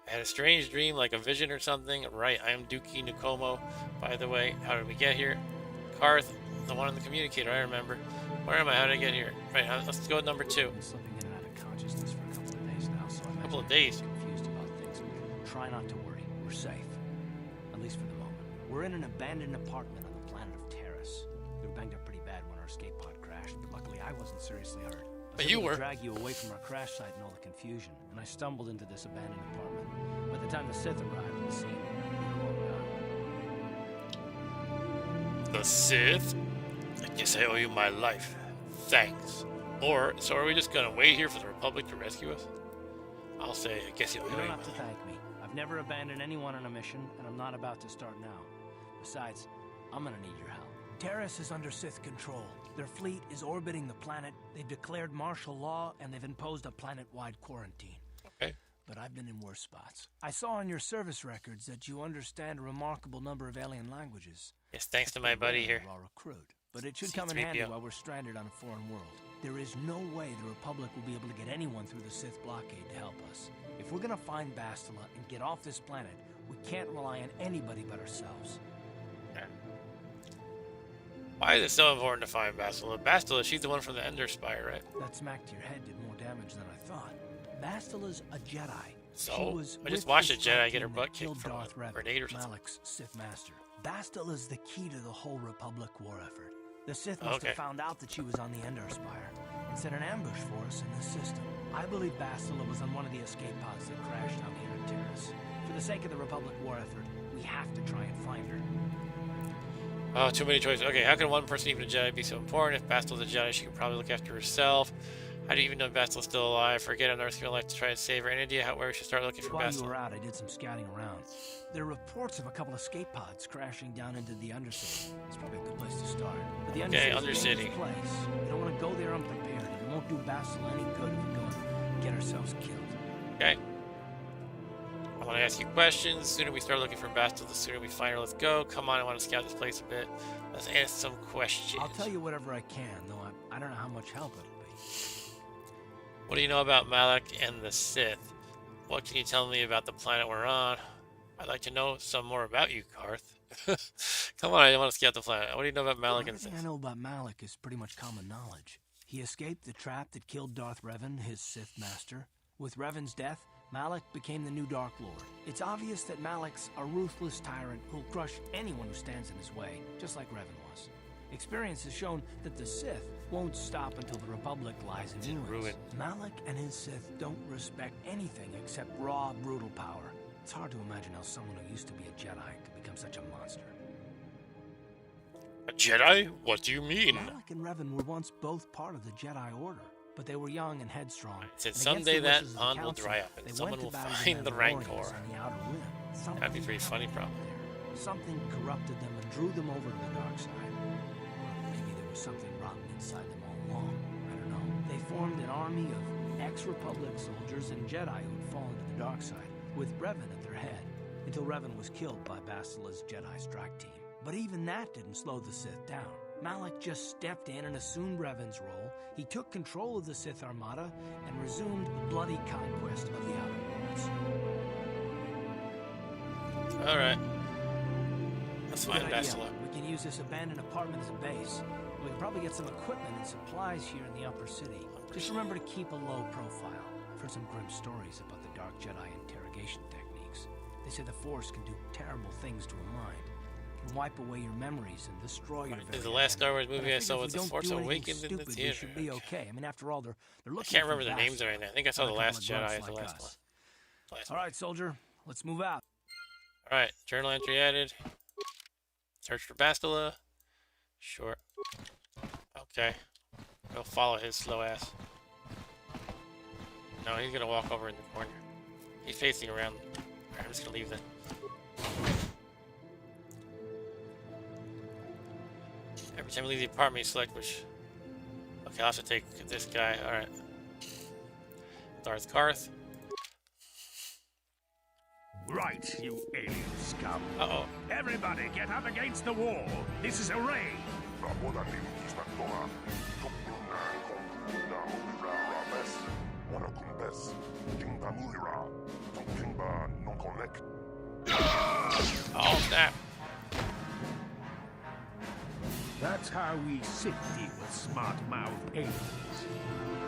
I had a strange dream, like a vision or something. Right, I am Dookie Nukomo, by the way. How did we get here? Karth, the one on the communicator, I remember. Where am I? How did I get here? Right, let's go with number 2. I've been slipping in and out of consciousness for a couple of days now, so I'm Couple of days? confused about things. Try not to worry. We're safe. At least for the moment. We're in an abandoned apartment on the planet of Terrace. We were banged up pretty bad when our escape pod crashed, but luckily I wasn't seriously hurt. I was But you able to were. drag you away from our crash site and all the confusion, and I stumbled into this abandoned apartment. By the time the Sith arrived on the scene, we were long gone. The Sith? I guess I owe you my life. Thanks. Or, so are we just gonna wait here for the Republic to rescue us? I'll say, I guess you owe You me don't my have to life. thank me. I've never abandoned anyone on a mission, and I'm not about to start now. Besides, I'm gonna need your help. Terrace is under Sith control. Their fleet is orbiting the planet. They've declared martial law, and they've imposed a planet-wide quarantine. Okay. But I've been in worse spots. I saw on your service records that you understand a remarkable number of alien languages. Yes, thanks to my buddy here. Raw recruit. But it should come in handy C-3PO. while we're stranded on a foreign world. There is no way the Republic will be able to get anyone through the Sith blockade to help us. If we're gonna find Bastila and get off this planet, we can't rely on anybody but ourselves. Why is it so important to find Bastila? Bastila, she's the one from the Ender Spire, right? That smack to your head did more damage than I thought. Bastila's a Jedi. So? She was I just with watched the a Jedi strike get her team butt that kicked killed from a Darth Revan, grenade or something. Malak's Sith master. Bastila's the key to the whole Republic war effort. The Sith must Okay. have found out that she was on the Endar Spire and set an ambush for us in this system. I believe Bastila was on one of the escape pods that crashed down here in Terrace. For the sake of the Republic war effort, we have to try and find her. Oh, too many choices. Okay, how can one person, even a Jedi, be so important? If Bastille's a Jedi, she can probably look after herself. How do you even know Bastille's still alive? Forget I'm risking your life to try and save her. Any idea where we should start looking for While you Bastille? were out, I did some scouting around. There are reports of a couple escape pods crashing down into the Undercity. It's probably a good place to start. But the Okay, Undercity is a dangerous Undercity. place. We don't want to go there unprepared, and it won't do Bastille any good if we go and get ourselves killed. Okay. I want to ask you questions. The sooner we start looking for Bastille, the sooner we find her. Let's go. Come on, I want to scout this place a bit. Let's ask some questions. I'll tell you whatever I can, though I don't know how much help it'll be. What do you know about Malak and the Sith? What can you tell me about the planet we're on? I'd like to know some more about you, Karth. Come on, I want to scout the planet. What do you know about Malak and the Everything Sith? I know about Malak is pretty much common knowledge. He escaped the trap that killed Darth Revan, his Sith master. With Revan's death, Malak became the new Dark Lord. It's obvious that Malak's a ruthless tyrant who'll crush anyone who stands in his way, just like Revan was. Experience has shown that the Sith won't stop until the Republic lies in ruins. ruin. Malak and his Sith don't respect anything except raw, brutal power. It's hard to imagine how someone who used to be a Jedi could become such a monster. A Jedi? What do you mean? Malak and Revan were once both part of the Jedi Order, but they were young and headstrong. Said And against someday the that wishes of the pond will Council, dry up and they someone went will to battle find the Mandalorians Rancor. on the Outer Rim. That'd be pretty funny, probably. Something corrupted them and drew them over to the dark side. Or maybe there was something rotten inside them all along. I don't know. They formed an army of ex-Republic soldiers and Jedi who had fallen to the dark side, with Revan at their head, until Revan was killed by Bastila's Jedi strike team. But even that didn't slow the Sith down. Malak just stepped in and assumed Revan's role. He took control of the Sith Armada and resumed the bloody conquest of the Outer Worlds. Alright. Let's Good find idea. Bastille. We can use this abandoned apartment as a base. We can probably get some equipment and supplies here in the upper city. Just remember to keep a low profile. I've heard some grim stories about the Dark Jedi interrogation techniques. They say the Force can do terrible things to a mind. It can wipe away your memories and destroy your This is the very last Star identity. Wars But movie I figure saw if with we The don't Force do anything Awakens in the stupid, we theater. should be okay. I mean, after all, they're I looking can't for remember their names or anything. I think I saw Not The a couple Last of Jedi grunts as the like last us. one. Last All right, soldier, let's move out. Alright, journal entry added. Search for Bastila. Sure. Okay. Go follow his slow ass. No, he's gonna walk over in the corner. He's facing around. Alright, I'm just gonna leave that. Every time I leave the apartment, you select which. Okay, I'll have to take this guy. Alright. Darth Karth. Right, you alien scum. Uh-oh. Everybody get up against the wall. This is a raid. Oh, snap. That's how we sit deal with smart-mouthed aliens.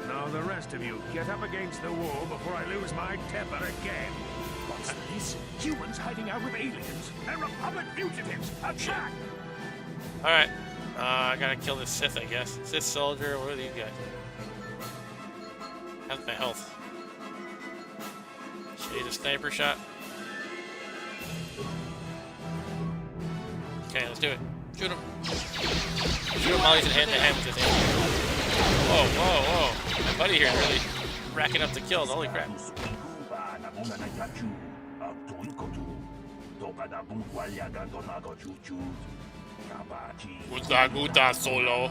Now the rest of you, get up against the wall before I lose my temper again. What's this? Humans hiding out with aliens? They're Republic fugitives! Attack! Alright. I gotta kill this Sith, I guess. Sith soldier, what are these guys? How's my health? Should I use a sniper shot? Okay, let's do it. Shoot him. Shoot him while he's in hand-to-hand with this alien. Whoa, whoa, whoa. My buddy here is really racking up the kills. Holy crap. Guta guta solo.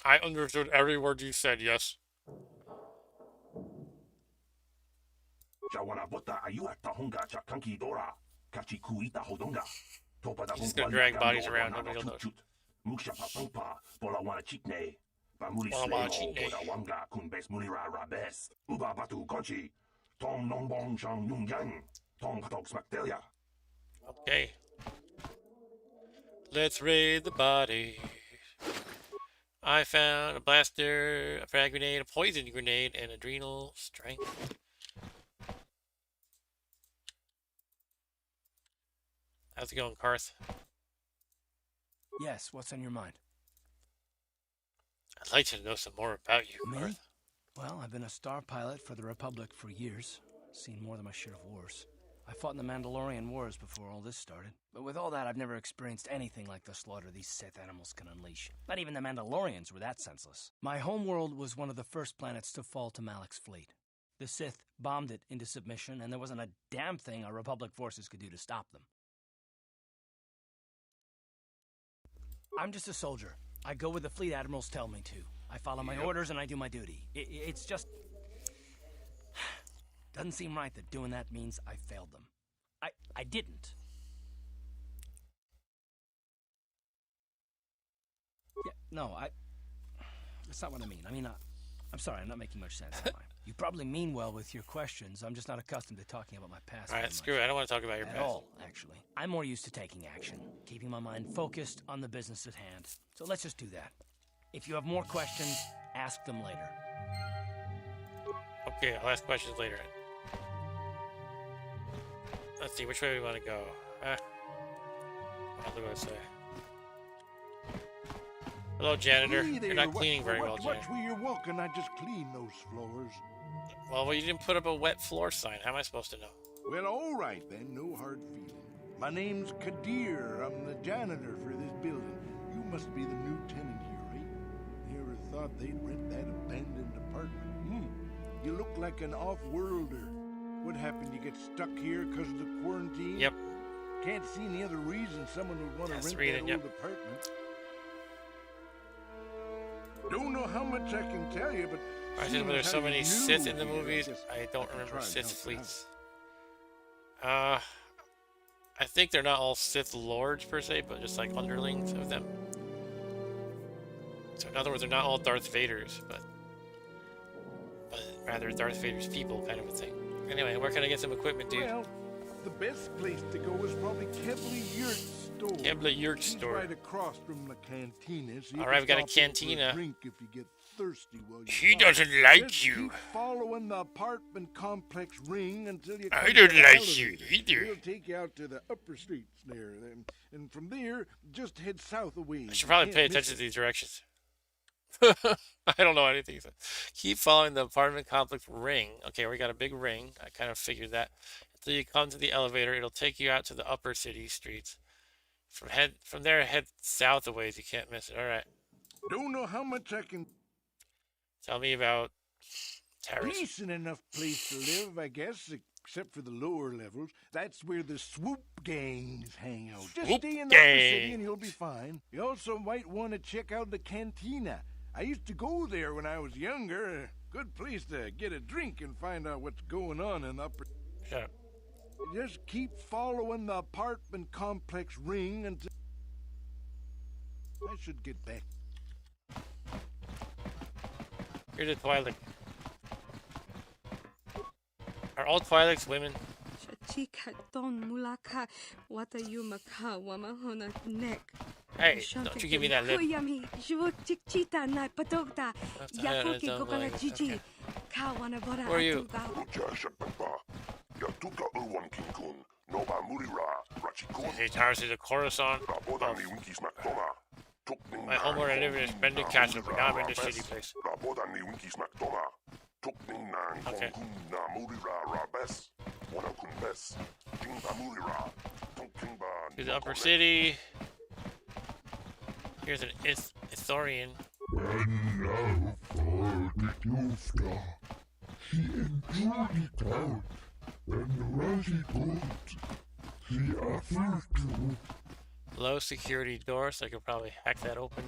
I understood every word you said, yes. He's gonna drag bodies around, nobody will know. Okay. Let's raid the body. I found a blaster, a frag grenade, a poison grenade, and adrenal strength. How's it going, Karth? Yes, what's on your mind? I'd like to know some more about you, Me? Arthur. Well, I've been a star pilot for the Republic for years. Seen more than my share of wars. I fought in the Mandalorian Wars before all this started. But with all that, I've never experienced anything like the slaughter these Sith animals can unleash. Not even the Mandalorians were that senseless. My homeworld was one of the first planets to fall to Malak's fleet. The Sith bombed it into submission, and there wasn't a damn thing our Republic forces could do to stop them. I'm just a soldier. I go where the fleet admirals tell me to. I follow my orders and I do my duty. It's just... doesn't seem right that doing that means I failed them. I didn't. Yeah, no, that's not what I mean. I mean, I'm sorry, I'm not making much sense, am I? You probably mean well with your questions. I'm just not accustomed to talking about my past. Alright, screw it. I don't want to talk about your At past. all, actually. I'm more used to taking action, keeping my mind focused on the business at hand. So let's just do that. If you have more questions, ask them later. Okay, I'll ask questions later. Let's see, which way we want to go. What do I say? Hello, janitor. Hey there, You're not cleaning very well, Watch janitor. where you're walking. I just cleaned those floors. Well, you didn't put up a wet floor sign. How am I supposed to know? Well, all right then. No hard feelings. My name's Kadir. I'm the janitor for this building. You must be the new tenant here, right? Never thought they'd rent that abandoned apartment. You look like an off-worlder. What happened? You get stuck here because of the quarantine? Yep. Can't see any other reason someone would want to That's rent the reason, that old apartment. Don't know how much I can tell you, but I said, seeing but there's as so how many you're Sith new in the here, movies. guess I don't can remember try and Sith help you out. fleets. I think they're not all Sith lords per se, but just like underlings of them. So in other words, they're not all Darth Vaders, but rather Darth Vader's people, kind of a thing. Anyway, where can I get some equipment, dude? Well, the best place to go is probably Kevli Yurt's store. Kevli Yurt He's store. right across from the cantina. So you All can right, I've got a stop in for cantina. drink if you get thirsty while you're He gone. doesn't like Just you. Keep following the apartment complex ring until you. I come to don't the like you elevator. either. He'll take you out to the upper streets there, and from there, just head south a ways. I should You probably can't pay miss attention it. to these directions. I don't know anything. Keep following the apartment complex ring. Okay, we got a big ring. I kind of figured that. Until you come to the elevator, it'll take you out to the upper city streets. From there, head south a ways. You can't miss it. All right. Don't know how much I can. Tell me about Terrace. Decent enough place to live, I guess, except for the lower levels. That's where the swoop gangs hang out. Just Swoop stay in the upper city gang. and you'll be fine. You also might want to check out the cantina. I used to go there when I was younger. Good place to get a drink and find out what's going on in the upper... Shut up. Just keep following the apartment complex ring until... I should get back. Here's a Twi'lek. Are all Twi'leks women? Chika don mulaka wata yumaka wamahona neck. Hey, don't you give me that lip. Yami, chikchita na patogta. I don't Yakoki like kokala it. chichi. Okay. Kawana bora. Who are you? Hey, Tyrus is a Coruscant. My homeworld I live in a splendid castle, but now I'm in this shitty place. Okay. To the upper city. Here's an Ithorian. Low security door, so I could probably hack that open.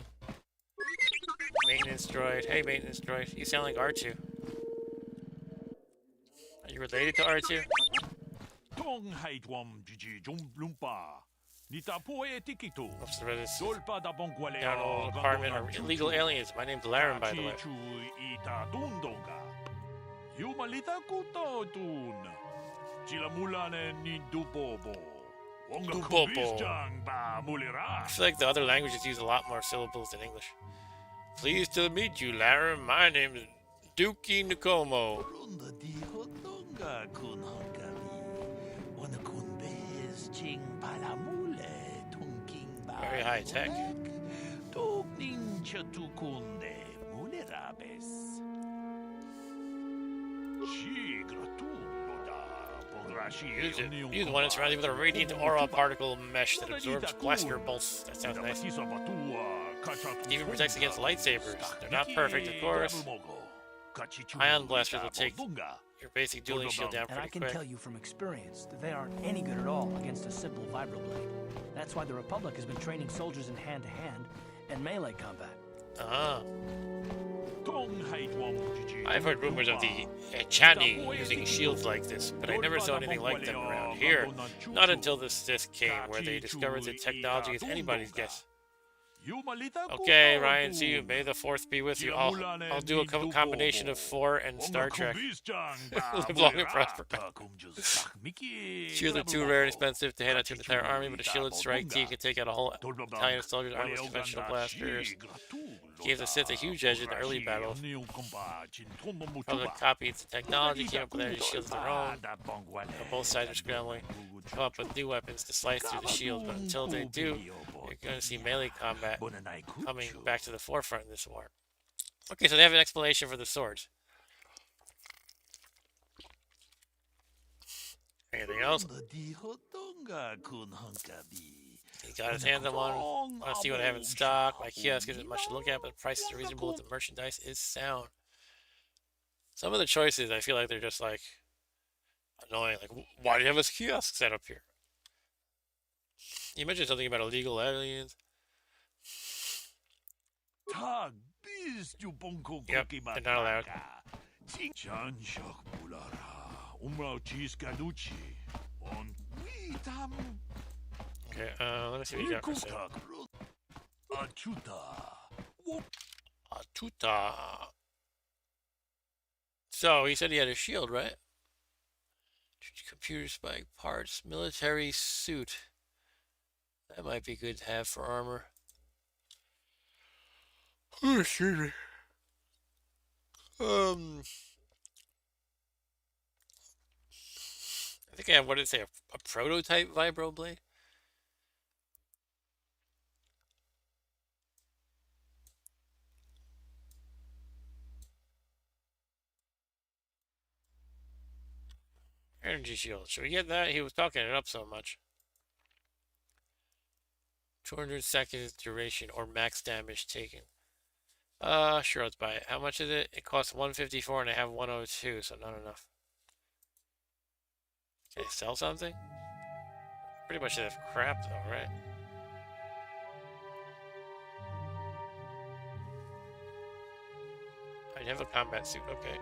Maintenance droid. Hey, maintenance droid. You sound like R2. Are you related to R2? Tong haitwam jiji lumpa. Nita poe tikitu. Most of this Dolpa da bonquale. down old apartment are illegal aliens. My name's Laren, by the way. Ita tundonga. Yumalita kuto tun. Chilamulane ni dubobo. Wonga Dubobo. kubisjang ba mulira. I feel like the other languages use a lot more syllables than English. Pleased to meet you, Laren. My name is Dookie Nukomo. Runda di hotonga kun hangami. Wana kun bez ching palamule tunking ba. Very high tech. Tog ninja tu kunde munerabes. Use one that's surrounded with a radiant aura particle mesh that absorbs blaster bolts. That sounds nice. Even protects against lightsabers. They're not perfect, of course. Ion blasters will take your basic dueling shield down And I pretty can quick. tell you from experience that they aren't any good at all against a simple vibroblade. That's why the Republic has been training soldiers in hand-to-hand and melee combat. Ah. I've heard rumors of the Echani using shields like this, but I never saw anything like them around here. Not until the Sith came, where they discovered the technology is anybody's guess. Okay, Ryan, see you. May the Fourth be with you. I'll do a combination of 4 and Star Trek. Live long and prosper. Shields are too rare and expensive to hand out to the entire army, but a shielded strike team can take out a whole battalion of soldiers armed with conventional blasters. Gave the Sith a huge edge in the early battles. Republic copied the technology, came up with energy shields of their own. Both sides are scrambling to come up with new weapons to slice through the shield, but until they do, you're going to see melee combat coming back to the forefront in this war. Okay, so they have an explanation for the swords. Anything else? He got his hands on one. Let's see what I have in stock. My kiosk isn't much to look at, but the prices are reasonable. The merchandise is sound. Some of the choices, I feel like they're just like annoying. Like, why do you have a kiosk set up here? You mentioned something about illegal aliens. Yep, they're not allowed. Okay, let me see what you got for sale. Atuta. So, he said he had a shield, right? Computer spike parts, military suit. That might be good to have for armor. Oh, excuse me. I think I have, what did it say, a prototype vibroblade? Energy shield. Should we get that? He was talking it up so much. 200 seconds duration or max damage taken. Sure, let's buy it. How much is it? It costs 154 and I have 102, so not enough. Can I sell something? Pretty much have crap though, right? I have a combat suit, okay.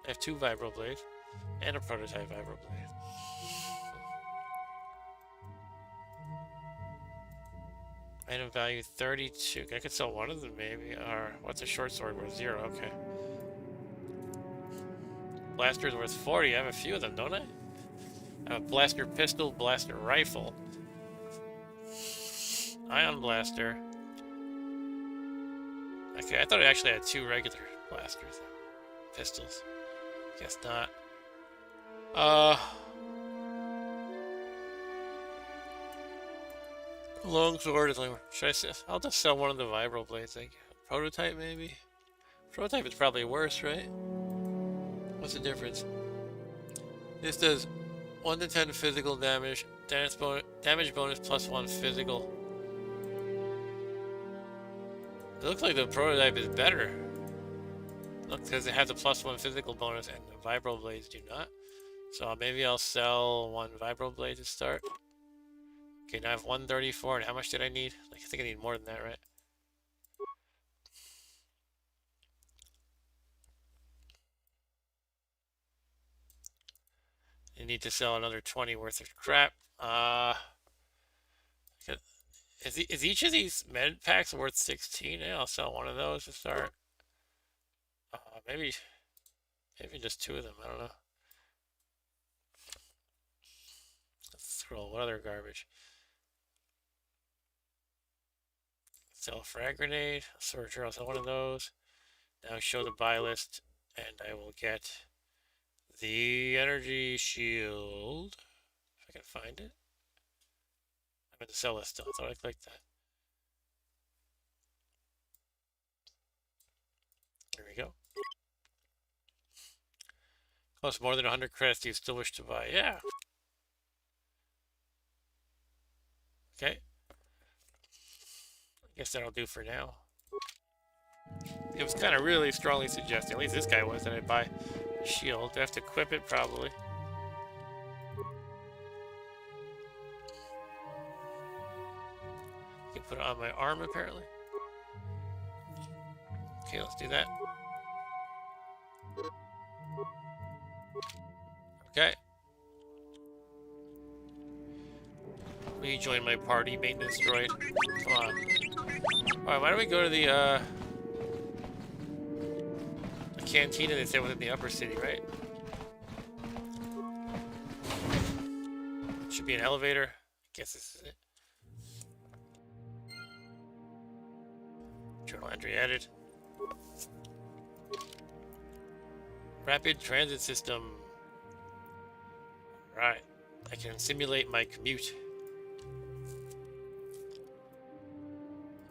I have 2 vibroblades and a prototype vibroblade. Item value 32. I could sell one of them maybe. Or what's a short sword worth? 0, okay. Blaster's worth 40. I have a few of them, don't I? I have a blaster pistol, blaster rifle. Ion blaster. Okay, I thought I actually had 2 regular blasters. Pistols. Guess not. Long sword is like, should I say, I'll just sell one of the vibroblades, I think. Prototype maybe? Prototype is probably worse, right? What's the difference? This does 1 to 10 physical damage, damage bonus plus 1 physical. It looks like the prototype is better. Look, because it has a plus 1 physical bonus and the vibroblades do not. So maybe I'll sell 1 vibroblade to start. Okay, now I have 134, and how much did I need? Like, I think I need more than that, right? You need to sell another 20 worth of crap. Is each of these med packs worth 16? Yeah, I'll sell one of those to start. Maybe just 2 of them. I don't know. Let's scroll. What other garbage? Sell a frag grenade. Searcher. I'll sell one of those. Now show the buy list, and I will get the energy shield. If I can find it. I'm gonna sell this still. I thought I clicked that. There we go. Costs more than 100 credits. Do you still wish to buy? Yeah. Okay. I guess that'll do for now. It was kind of really strongly suggesting, at least this guy was, that I buy a shield. Do I have to equip it? Probably. I can put it on my arm, apparently. Okay, let's do that. Okay. Will you join my party, maintenance droid? Come on. Alright, why don't we go to the cantina they said within the upper city, right? Should be an elevator. I guess this is it. Journal entry added. Rapid transit system. Right. I can simulate my commute.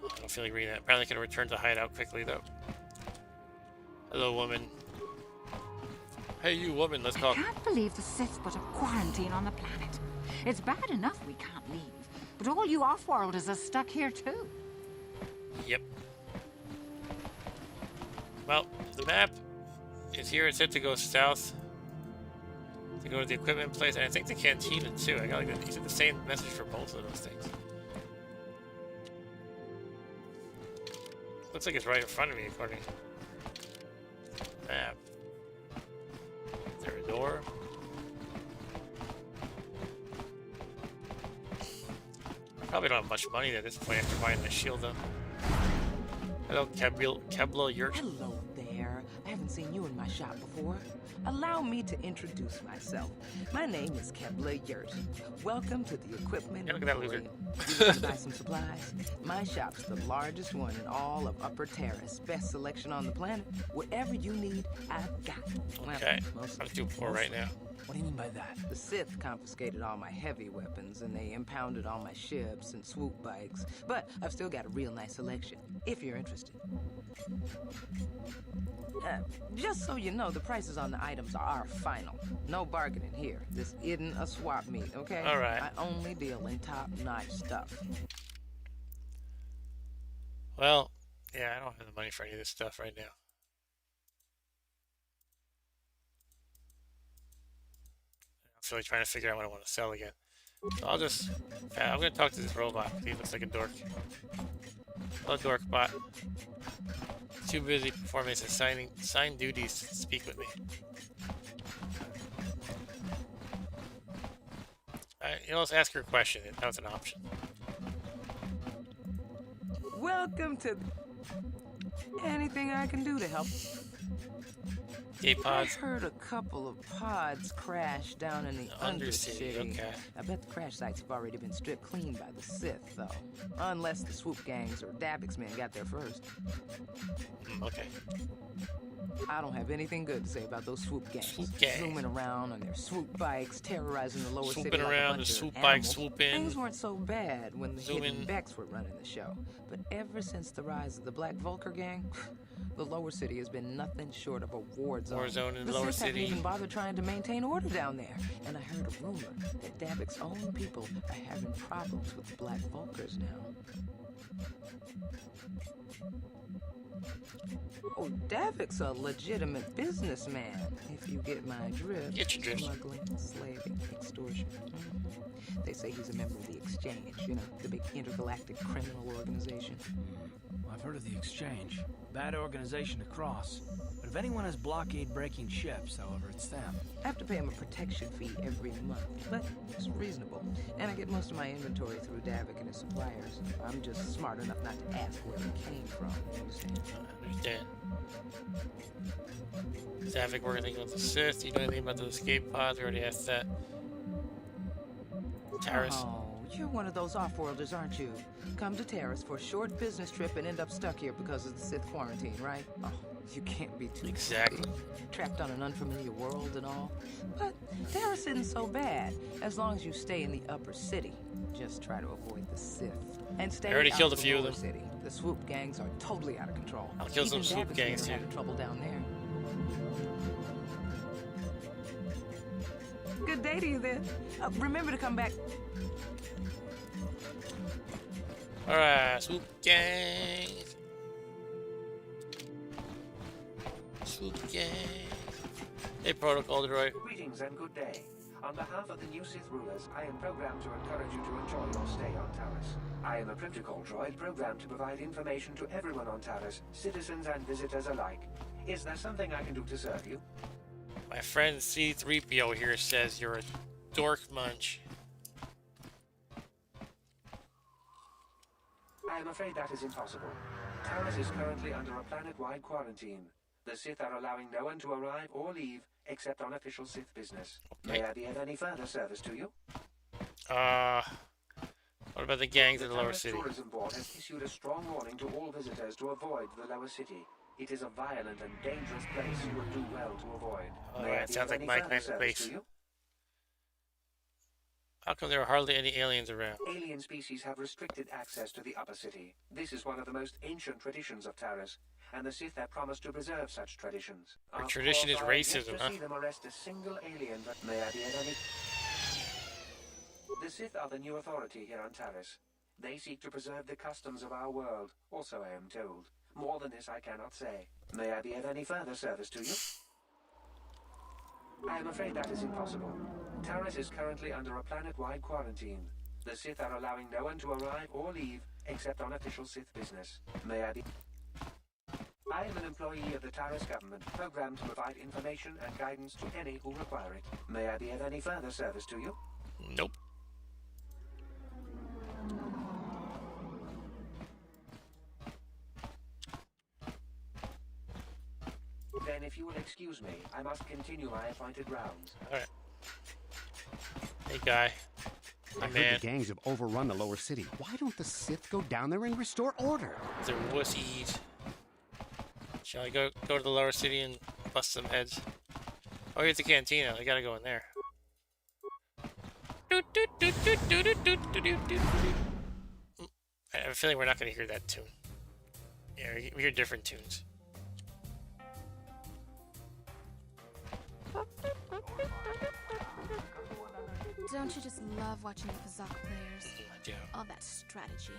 I don't feel like reading that. Apparently I can return to hideout quickly though. Hello, woman. Hey, you woman, let's talk. I can't believe the Sith put a quarantine on the planet. It's bad enough we can't leave, but all you off-worlders are stuck here too. Yep. Well, the map is here. It said to go south to go to the equipment place, and I think the cantina too. I got like the same message for both of those things. Looks like it's right in front of me, according to the map. Is there a door? Probably don't have much money at this point after buying the shield though. Hello, Kebla Yurt. Hello there. I haven't seen you in my shop before. Allow me to introduce myself. My name is Kebla Yurt. Welcome to the equipment. Yeah, look at that loser. You want to buy some supplies? My shop's the largest one in all of Upper Terrace. Best selection on the planet. Whatever you need, I've got. Well, Okay, I'm too poor right now. What do you mean by that? The Sith confiscated all my heavy weapons, and they impounded all my ships and swoop bikes. But I've still got a real nice selection, if you're interested. Just so you know, the prices on the items are final. No bargaining here. This isn't a swap meet, okay? All right. I only deal in top-notch stuff. Well, yeah, I don't have the money for any of this stuff right now. I'm really trying to figure out what I want to sell again. So I'm going to talk to this robot. He looks like a dork. Hello, dork bot. Too busy performing his assigned duties to speak with me. You know, let's ask her a question. That was an option. Welcome to... Anything I can do to help? Gay pods. I heard a couple of pods crash down in the Undercity. Okay. I bet the crash sites have already been stripped clean by the Sith, though. Unless the swoop gangs or Davix men got there first. Okay. I don't have anything good to say about those swoop gangs. Swoop gangs. Zooming around on their swoop bikes, terrorizing the lower city Swooping like around, a bunch the of swoop animals. bikes swooping. Things weren't so bad when the Zooming. Hidden Becks were running the show. But ever since the rise of the Black Vulcar gang, the lower city has been nothing short of a war zone. War zone in the the lower Sith haven't city. even bothered trying to maintain order down there. And I heard a rumor that Davix's own people are having problems with the Black Vulcars now. Oh, Davix a legitimate businessman, if you get my drift. Get your drift. Smuggling, slaving, extortion. They say he's a member of the Exchange, you know, the big intergalactic criminal organization. Well, I've heard of the Exchange. Bad organization to cross. But if anyone has blockade-breaking ships, however, it's them. I have to pay him a protection fee every month, but it's reasonable. And I get most of my inventory through Davik and his suppliers. I'm just smart enough not to ask where it came from, you understand? I understand. Davik working with the Sith. You know anything about the escape pods? We already asked that. Terrace. Oh, you're one of those off-worlders, aren't you? Come to Terrace for a short business trip and end up stuck here because of the Sith quarantine, right? Oh, You can't be too Exactly. trapped on an unfamiliar world and all. But Taris isn't so bad, as long as you stay in the upper city. Just try to avoid the Sith. And stay I already out killed a the few of lower them. City. The swoop gangs are totally out of control. I'll kill some Even swoop Davok's gangs, never too. had trouble down there. Good day to you then. Remember to come back. Alright, swoop gangs. Swoop gangs. Hey, protocol droid. Greetings and good day. On behalf of the new Sith rulers, I am programmed to encourage you to enjoy your stay on Taris. I am a protocol droid programmed to provide information to everyone on Taris, citizens and visitors alike. Is there something I can do to serve you? My friend C3PO here says you're a dork munch. I am afraid that is impossible. Taris is currently under a planet-wide quarantine. The Sith are allowing no one to arrive or leave except on official Sith business. May I be of any further service to you? What about the gangs in the lower Taris city? Tourism Board has issued a strong warning to all visitors to avoid the lower city. It is a violent and dangerous place you will do well to avoid. May I Alright, be sounds of like any my further kind of service place. to you? How come there are hardly any aliens around? Alien species have restricted access to the upper city. This is one of the most ancient traditions of Taris, and the Sith have promised to preserve such traditions. Our Of tradition course, is I have yet racism, to huh? see them arrest a single alien, but may I be of any... The Sith are the new authority here on Taris. They seek to preserve the customs of our world, also I am told. More than this I cannot say. May I be of any further service to you? I am afraid that is impossible. Taris is currently under a planet-wide quarantine. The Sith are allowing no one to arrive or leave except on official Sith business. May I be... I am an employee of the Taris government, programmed to provide information and guidance to any who require it. May I be of any further service to you? Nope. Then if you will excuse me, I must continue my appointed rounds. Alright. Hey, guy. I heard the gangs have overrun the lower city. Why don't the Sith go down there and restore order? They're wussies. Shall I go to the lower city and bust some heads? Oh, here's the cantina. I gotta go in there. I have a feeling we're not gonna hear that tune. Yeah, we hear different tunes. Don't you just love watching the Fazak players? I do. All that strategy,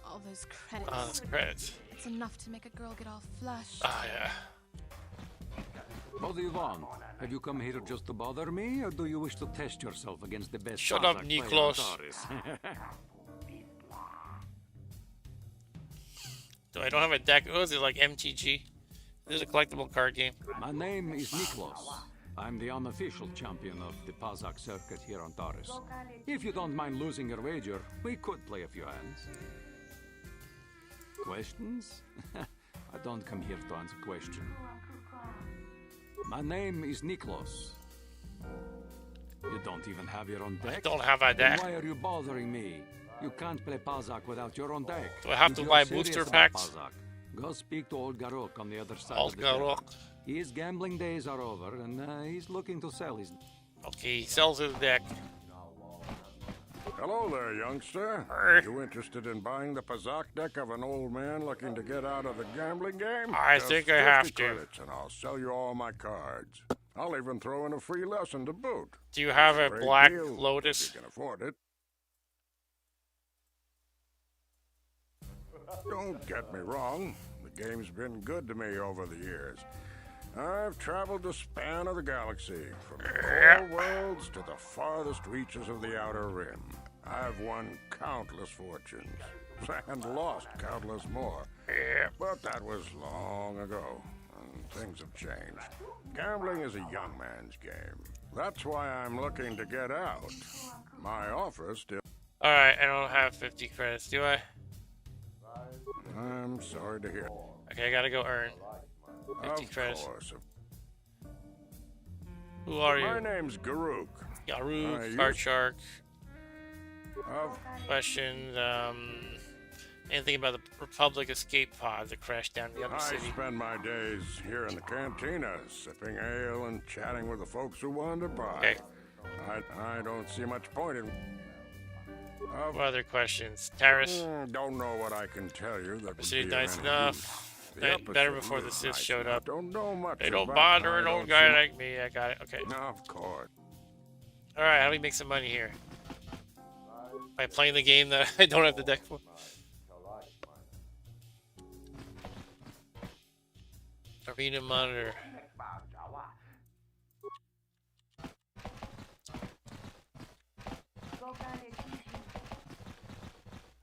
all those credits. Oh, those credits. It's enough to make a girl get all flushed. Oh, yeah. What do you want? Have you come here just to bother me, or do you wish to test yourself against the best? Shut up, Fazak player on Niklos. Taris? So I don't have a deck. Oh, is it like MTG? This is a collectible card game. My name is Niklos. I'm the unofficial champion of the Pazak circuit here on Taris. If you don't mind losing your wager, we could play a few hands. Questions? I don't come here to answer questions. My name is Niklos. You don't even have your own deck? I don't have a Then deck. why are you bothering me? You can't play Pazak without your own deck. Do I have If to you're buy serious booster about packs? Pazak, go speak to old Garok on the other side of the Garok. table. His gambling days are over, and he's looking to sell his... Okay, he sells his deck. Hello there, youngster. You interested in buying the Pazak deck of an old man looking to get out of the gambling game? I Just think I have 50 to. credits and I'll sell you all my cards. I'll even throw in a free lesson to boot. Do you have a Great Black deal, Lotus? If you can afford it. Don't get me wrong. The game's been good to me over the years. I've traveled the span of the galaxy, from the core worlds to the farthest reaches of the Outer Rim. I've won countless fortunes, and lost countless more. But that was long ago, and things have changed. Gambling is a young man's game. That's why I'm looking to get out. My offer still... Alright, I don't have 50 credits, do I? I'm sorry to hear. Okay, I gotta go earn 50 Of credits. course. Who are you? My name's Garuk. Garuk, used- Card Shark. Of Questions, Anything about the Republic escape pod that crashed down the other I city? spend my days here in the cantina, sipping ale and chatting with the folks who wander by. Okay. I don't see much point in... What other questions? Terrace? Don't know what I can tell you. That City would be nice of enough. The Better episode before the was Sith nice showed enough. up. Don't know much They don't about bother an I old don't guy see like me. I got it. Okay. No, of course. Alright, how do we make some money here? By playing the game that I don't have the deck for? Arena monitor.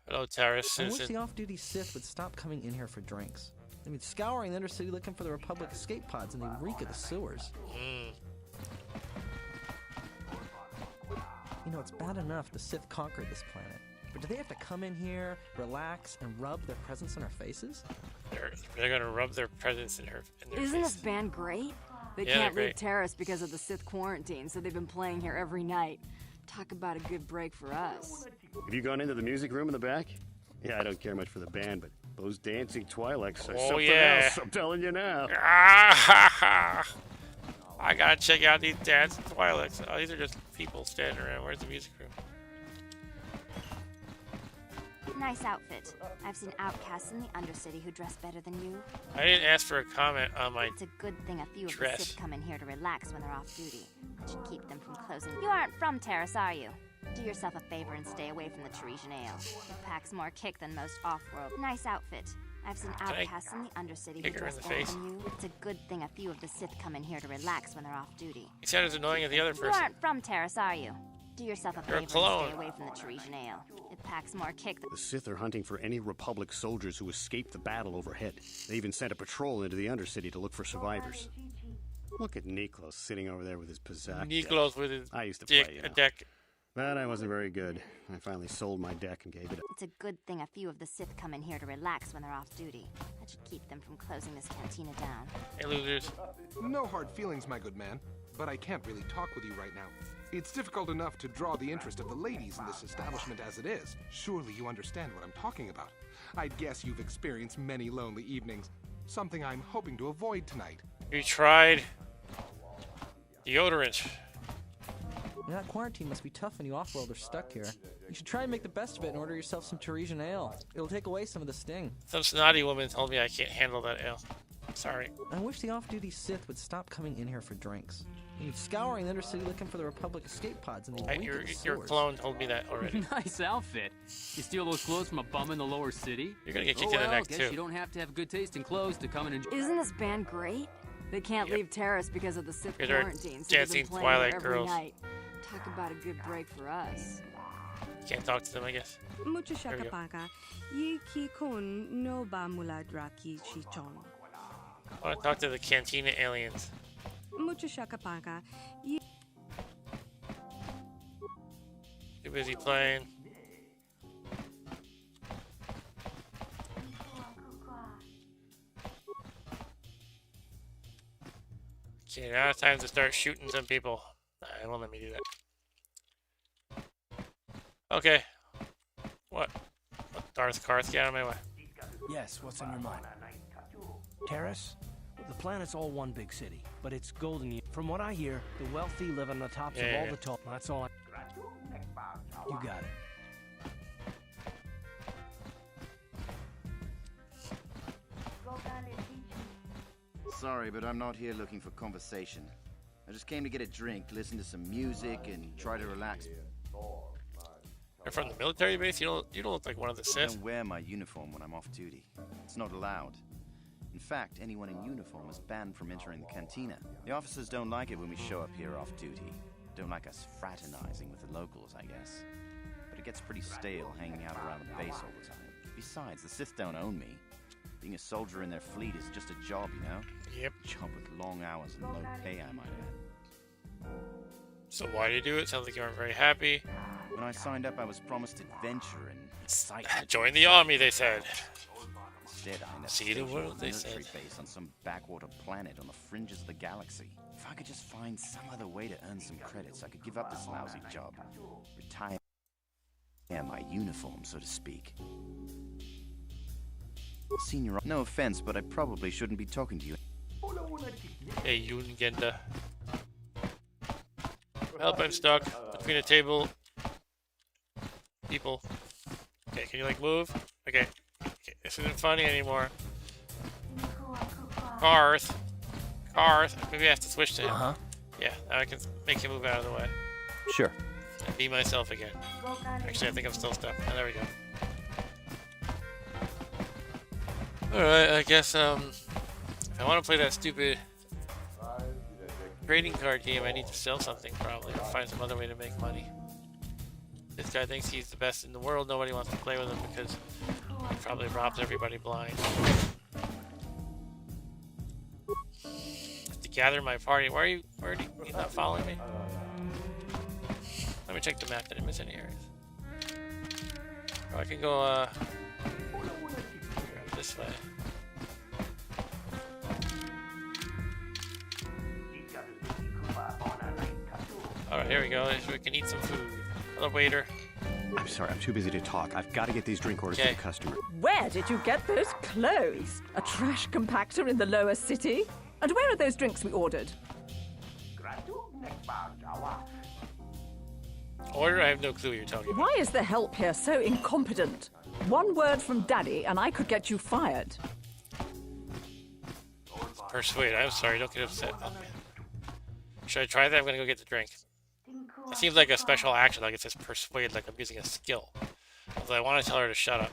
Hello, Terrace. I wish the off-duty Sith would stop coming in here for drinks. I mean, scouring the Undercity looking for the Republic escape pods, and they reek of the sewers. You know, it's bad enough the Sith conquered this planet, but do they have to come in here, relax, and rub their presence in our faces? They're gonna rub their presence in their Isn't face. this band great? They Yeah, can't they're leave great. Terrace because of the Sith quarantine, so they've been playing here every night. Talk about a good break for us. Have you gone into the music room in the back? Yeah, I don't care much for the band, but those dancing Twi'leks are Oh, something yeah. else, I'm telling you now. I gotta check out these dancing Twi'leks. Oh, these are just people standing around. Where's the music room? Nice outfit. I've seen outcasts in the Undercity who dress better than you. I didn't ask for a comment on my It's a good thing a few of the dress. Sith come in here to relax when they're off duty. That should keep them from closing. You aren't from Terrace, are you? Do yourself a favor and stay away from the Teresian Ale. It packs more kick than most off-world. Nice outfit. I've seen Can I outcasts in the Undercity who kick her dress in the better face? than you. It's a good thing a few of the Sith come in here to relax when they're off duty. You sound as annoying as the other You person. aren't from Terrace, are you? Do yourself a You're a favor and clone. stay away from the Teresian Ale. It packs more kick than... The Sith are hunting for any Republic soldiers who escaped the battle overhead. They even sent a patrol into the Undercity to look for survivors. Look at Niklos sitting over there with his Pazak Niklos deck. with his I used to dick, play, you a know. deck. But I wasn't very good. I finally sold my deck and gave it up. It's a good thing a few of the Sith come in here to relax when they're off duty. That should keep them from closing this cantina down. Hey, losers. No hard feelings, my good man, but I can't really talk with you right now. It's difficult enough to draw the interest of the ladies in this establishment as it is. Surely you understand what I'm talking about. I'd guess you've experienced many lonely evenings, something I'm hoping to avoid tonight. You tried deodorant. Yeah, that quarantine must be tough when you off-world are stuck here. You should try and make the best of it and order yourself some Teresian Ale. It'll take away some of the sting. Some snotty woman told me I can't handle that ale. Sorry. I wish the off-duty Sith would stop coming in here for drinks. I mean, scouring the Undercity looking for the Republic escape pods, and they reek of Your the sewers. clone told me that already. Nice outfit. You steal those clothes from a bum in the lower city? You're gonna get kicked oh, in the well, neck, guess too. You don't have to have good taste in clothes to come and enjoy. Isn't this band great? They can't leave Terrace because of the Sith These are quarantine, so they've dancing been playing here Twilight every girls. night. Talk about a good break for us. Can't talk to them, I guess. Mucho There we go. shakapaga. Yi ki kun no ba muladraki chichon. I want to talk to the Cantina aliens. Mucho shakapaga. Yi Too busy playing. Okay, now it's time to start shooting some people. It won't let me do that. Okay. What? Darth Karth, get out of my way. Yes, what's on your mind? Terrace? The planet's all one big city, but it's golden. From what I hear, the wealthy live on the tops of all the tall. That's all I... You got it. Sorry, but I'm not here looking for conversation. I just came to get a drink, listen to some music, and try to relax. You're from the military base? You don't look like one of the I Sith. don't wear my uniform when I'm off duty. It's not allowed. In fact, anyone in uniform is banned from entering the cantina. The officers don't like it when we show up here off duty. Don't like us fraternizing with the locals, I guess. But it gets pretty stale hanging out around the base all the time. Besides, the Sith don't own me. Being a soldier in their fleet is just a job, you know? Yep. Job with long hours and low pay, I might add. So why did you do it? Sounds like you weren't very happy. When I signed up, I was promised adventure and excitement. Join the army, they said. Instead, I ended up See the stationed world, at a they military said. base on some backwater planet on the fringes of the galaxy. If I could just find some other way to earn some credits, I could give up this lousy job. Retire my uniform, so to speak. Senior, no offense, but I probably shouldn't be talking to you. Hey, Jungenda. Help, I'm stuck between a table. People. Okay, can you like move? Okay. This isn't funny anymore. Karth. Maybe I have to switch to him. Yeah, now I can make him move out of the way. Sure. And be myself again. Actually, I think I'm still stuck. Oh, there we go. Alright, I guess, if I want to play that stupid trading card game, I need to sell something probably, or find some other way to make money. This guy thinks he's the best in the world. Nobody wants to play with him because he probably robs everybody blind. Have to gather my party. Where are you not following me? Let me check the map. Did I miss any areas? Oh, I can go, this way. Alright, here we go. So we can eat some food. Hello, waiter. I'm sorry, I'm too busy to talk. I've got to get these drink orders to the customer. Where did you get those clothes? A trash compactor in the lower city? And where are those drinks we ordered? Order? I have no clue what you're talking about. Why is the help here so incompetent? One word from Daddy and I could get you fired. Persuade. I'm sorry, don't get upset. Okay. Should I try that? I'm gonna go get the drink. It seems like a special action, like it says persuade, like I'm using a skill. Although I want to tell her to shut up.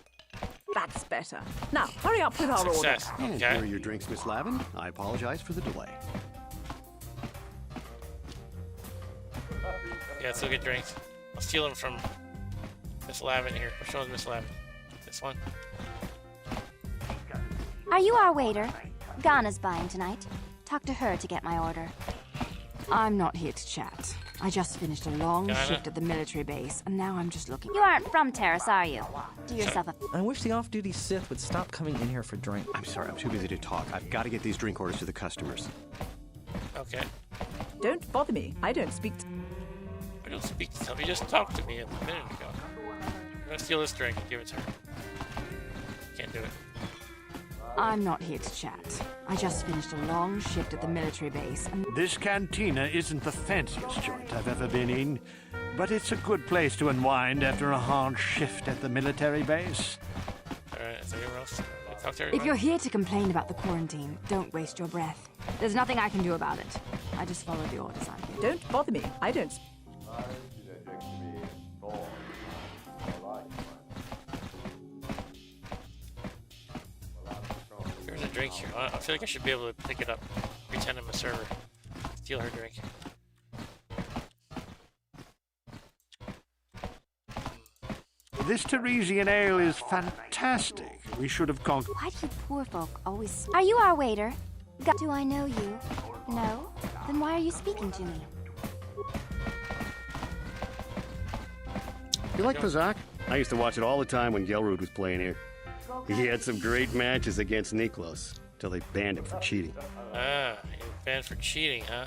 That's better. Now, hurry up with our Success. order. And here are your drinks, Miss Lavin. I apologize for the delay. Yeah, let's go get drinks. I'll steal them from Miss Lavin here. Which one's Miss Lavin? This one? Are you our waiter? Ghana's buying tonight. Talk to her to get my order. I'm not here to chat. I just finished a long Ghana? shift at the military base, and now I'm just looking. You aren't from Terrace, are you? Do yourself a... I wish the off-duty Sith would stop coming in here for drink. I'm sorry, I'm too busy to talk. I've got to get these drink orders to the customers. Okay. Don't bother me. I don't speak I don't speak to somebody. Just talked to me a minute ago. I'm gonna steal this drink and give it to her. Can't do it. I'm not here to chat. I just finished a long shift at the military base, and This cantina isn't the fanciest joint I've ever been in, but it's a good place to unwind after a hard shift at the military base. Alright, is there anyone else? Talk to if everybody? you're here to complain about the quarantine, don't waste your breath. There's nothing I can do about it. I just follow the orders I'm given. Don't bother me. I don't... There's a drink here. I feel like I should be able to pick it up. Pretend I'm a server. Steal her drink. This Teresian ale is fantastic. We should have gone. Why do you poor folk always... Are you our waiter? Do I know you? No? Then why are you speaking to me? You like Pazak? I used to watch it all the time when Gelrud was playing here. He had some great matches against Niklos, till they banned him for cheating. Ah, you're banned for cheating, huh?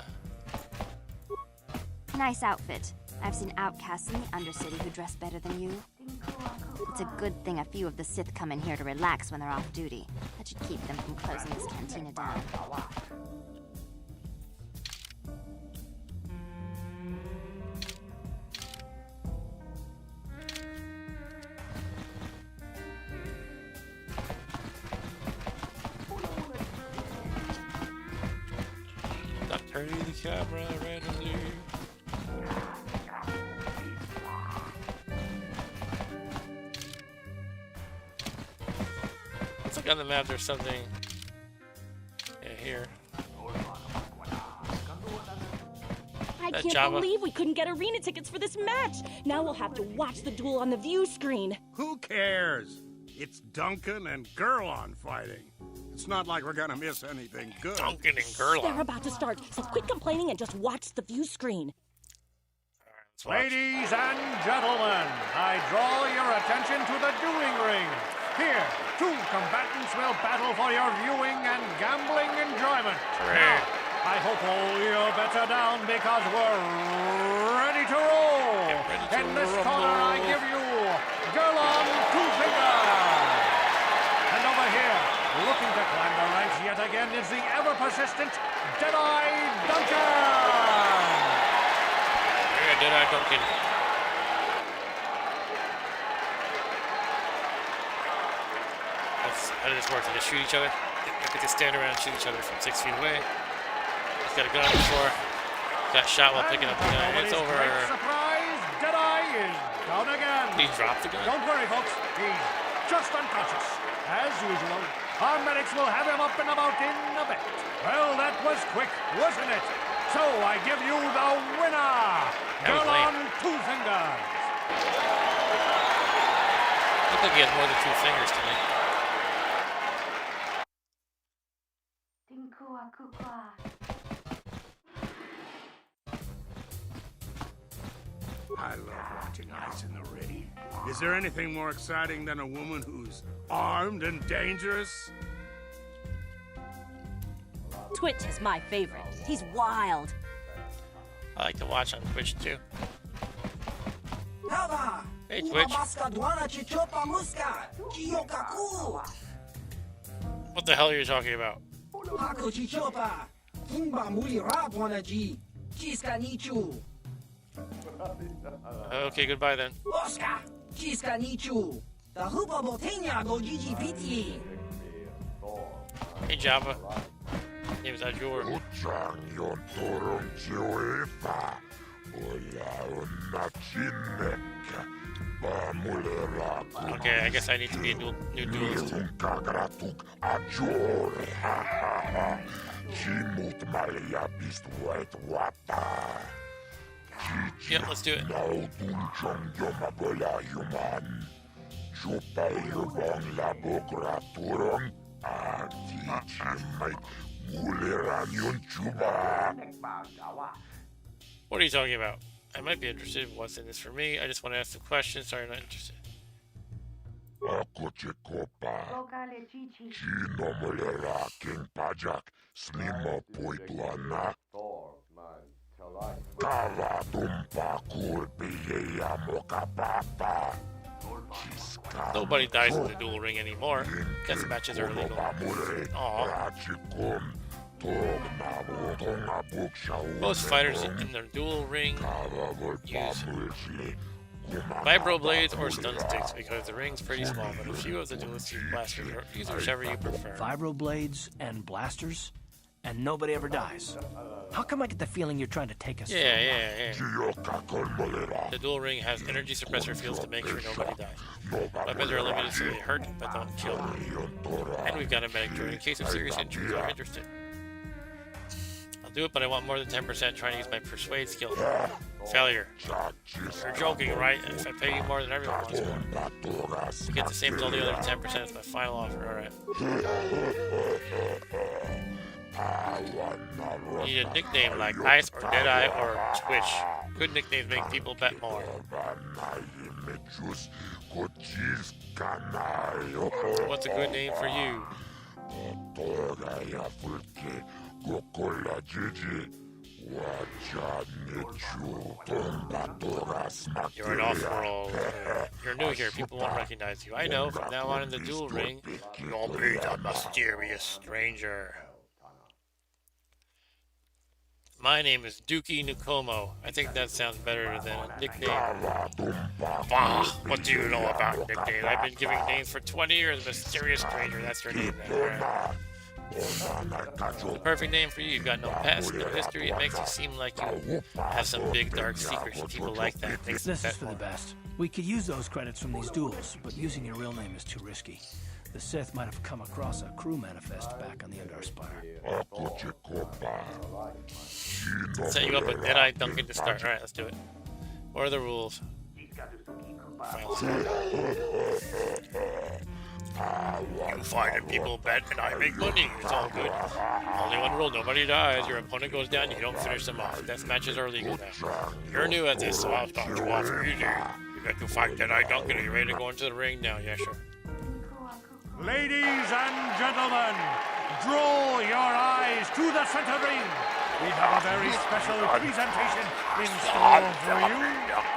Nice outfit. I've seen outcasts in the Undercity who dress better than you. It's a good thing a few of the Sith come in here to relax when they're off duty. That should keep them from closing this cantina down. Not turning the camera randomly. Looks like on the map there's something here. I That can't Jabba. believe we couldn't get arena tickets for this match. Now we'll have to watch the duel on the view screen. Who cares? It's Duncan and Gurlon fighting. It's not like we're gonna miss anything good. Duncan and They're Gurlon. about to start, so quit complaining and just watch the view screen. Ladies and gentlemen, I draw your attention to the dueling ring. Here, two combatants will battle for your viewing and gambling enjoyment. Now, I hope all your bets are down because we're ready to roll. In this corner, I give you Gurlon Two Finger. And over here, assistant, Deadeye Duncan! Yeah, Deadeye Duncan. How does this work? They just shoot each other? They get to stand around and shoot each other from 6 feet away. He's got a gun on the floor. Got shot while picking up the gun. It's over. Great surprise, Deadeye is down again. He dropped the gun? Don't worry, folks. He's just unconscious. As usual, our medics will have him up and about in a bit. Well, that was quick, wasn't it? So I give you the winner, Girl on Two Fingers. Looked like he had more than 2 fingers to me. I love watching Ice in the Ring. Is there anything more exciting than a woman who's armed and dangerous? Twitch is my favorite. He's wild. I like to watch on Twitch too. Hey Twitch. What the hell are you talking about? Okay, goodbye then. Hey Java. Name is Ajor. Okay, I guess I need to be a new duelist. Yeah, let's do it. What are you talking about? I might be interested in what's in this for me. I just want to ask some questions. Sorry, I'm not interested. Nobody dies in the duel ring anymore. Death matches are illegal. Aww. Most fighters in their duel ring use vibro blades or stun sticks because the ring's pretty small, but a few of the duelists use blasters or use whichever you prefer. Vibro blades and blasters? And nobody ever dies. How come I get the feeling you're trying to take us? Yeah. The duel ring has energy suppressor fields to make sure nobody dies. Weapons are limited so they hurt but don't kill. And we've got a medic in case of serious injuries or interested. I'll do it, but I want more than 10% trying to use my persuade skill. Failure. You're joking, right? If I pay you more than everyone wants more. You get the same as all the other 10% as my final offer, alright. You need a nickname like Ice or Deadeye or Twitch. Good nicknames make people bet more. What's a good name for you? You're an off-world. You're new here. People won't recognize you. I know. From now on in the duel ring, you'll be the mysterious stranger. My name is Dookie Nukomo. I think that sounds better than a nickname. Bah, what do you know about nicknames? I've been giving names for 20 years. Mysterious stranger, that's your name now, right? The perfect name for you. You've got no past, no history. It makes you seem like you have some big dark secrets. People like that. Makes This is for the best. We could use those credits from these duels, but using your real name is too risky. The Sith might have come across a crew manifest back on the Endar Spire. Set you up with Deadeye Duncan to start. Alright, let's do it. What are the rules? You fight and people bet and I make money. It's all good. Only one rule, nobody dies. Your opponent goes down, you don't finish them off. Death matches are legal now. You're new at this, so I'll start you off easy. You got to fight Deadeye Duncan. Are you ready to go into the ring now? Yeah, sure. Ladies and gentlemen, draw your eyes to the center ring. We have a very special presentation in store for you.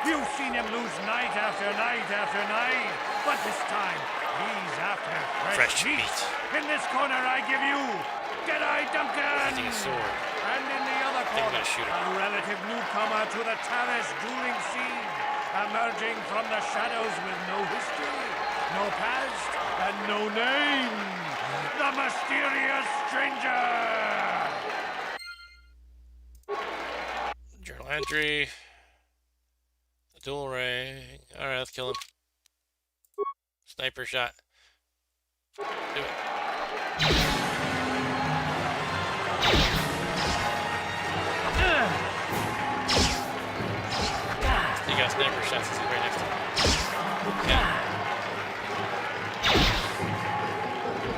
You've seen him lose night after night after night, but this time he's after fresh meat. In this corner, I give you Deadeye Duncan! Using a sword. And in the other I think I'm corner, gonna shoot him. a relative newcomer to the Taris dueling scene, emerging from the shadows with no history, no past, and no name. The mysterious stranger! Journal entry. The dual ring. Alright, let's kill him. Sniper shot. Do it. You got sniper shots. This is right next to him. Yeah.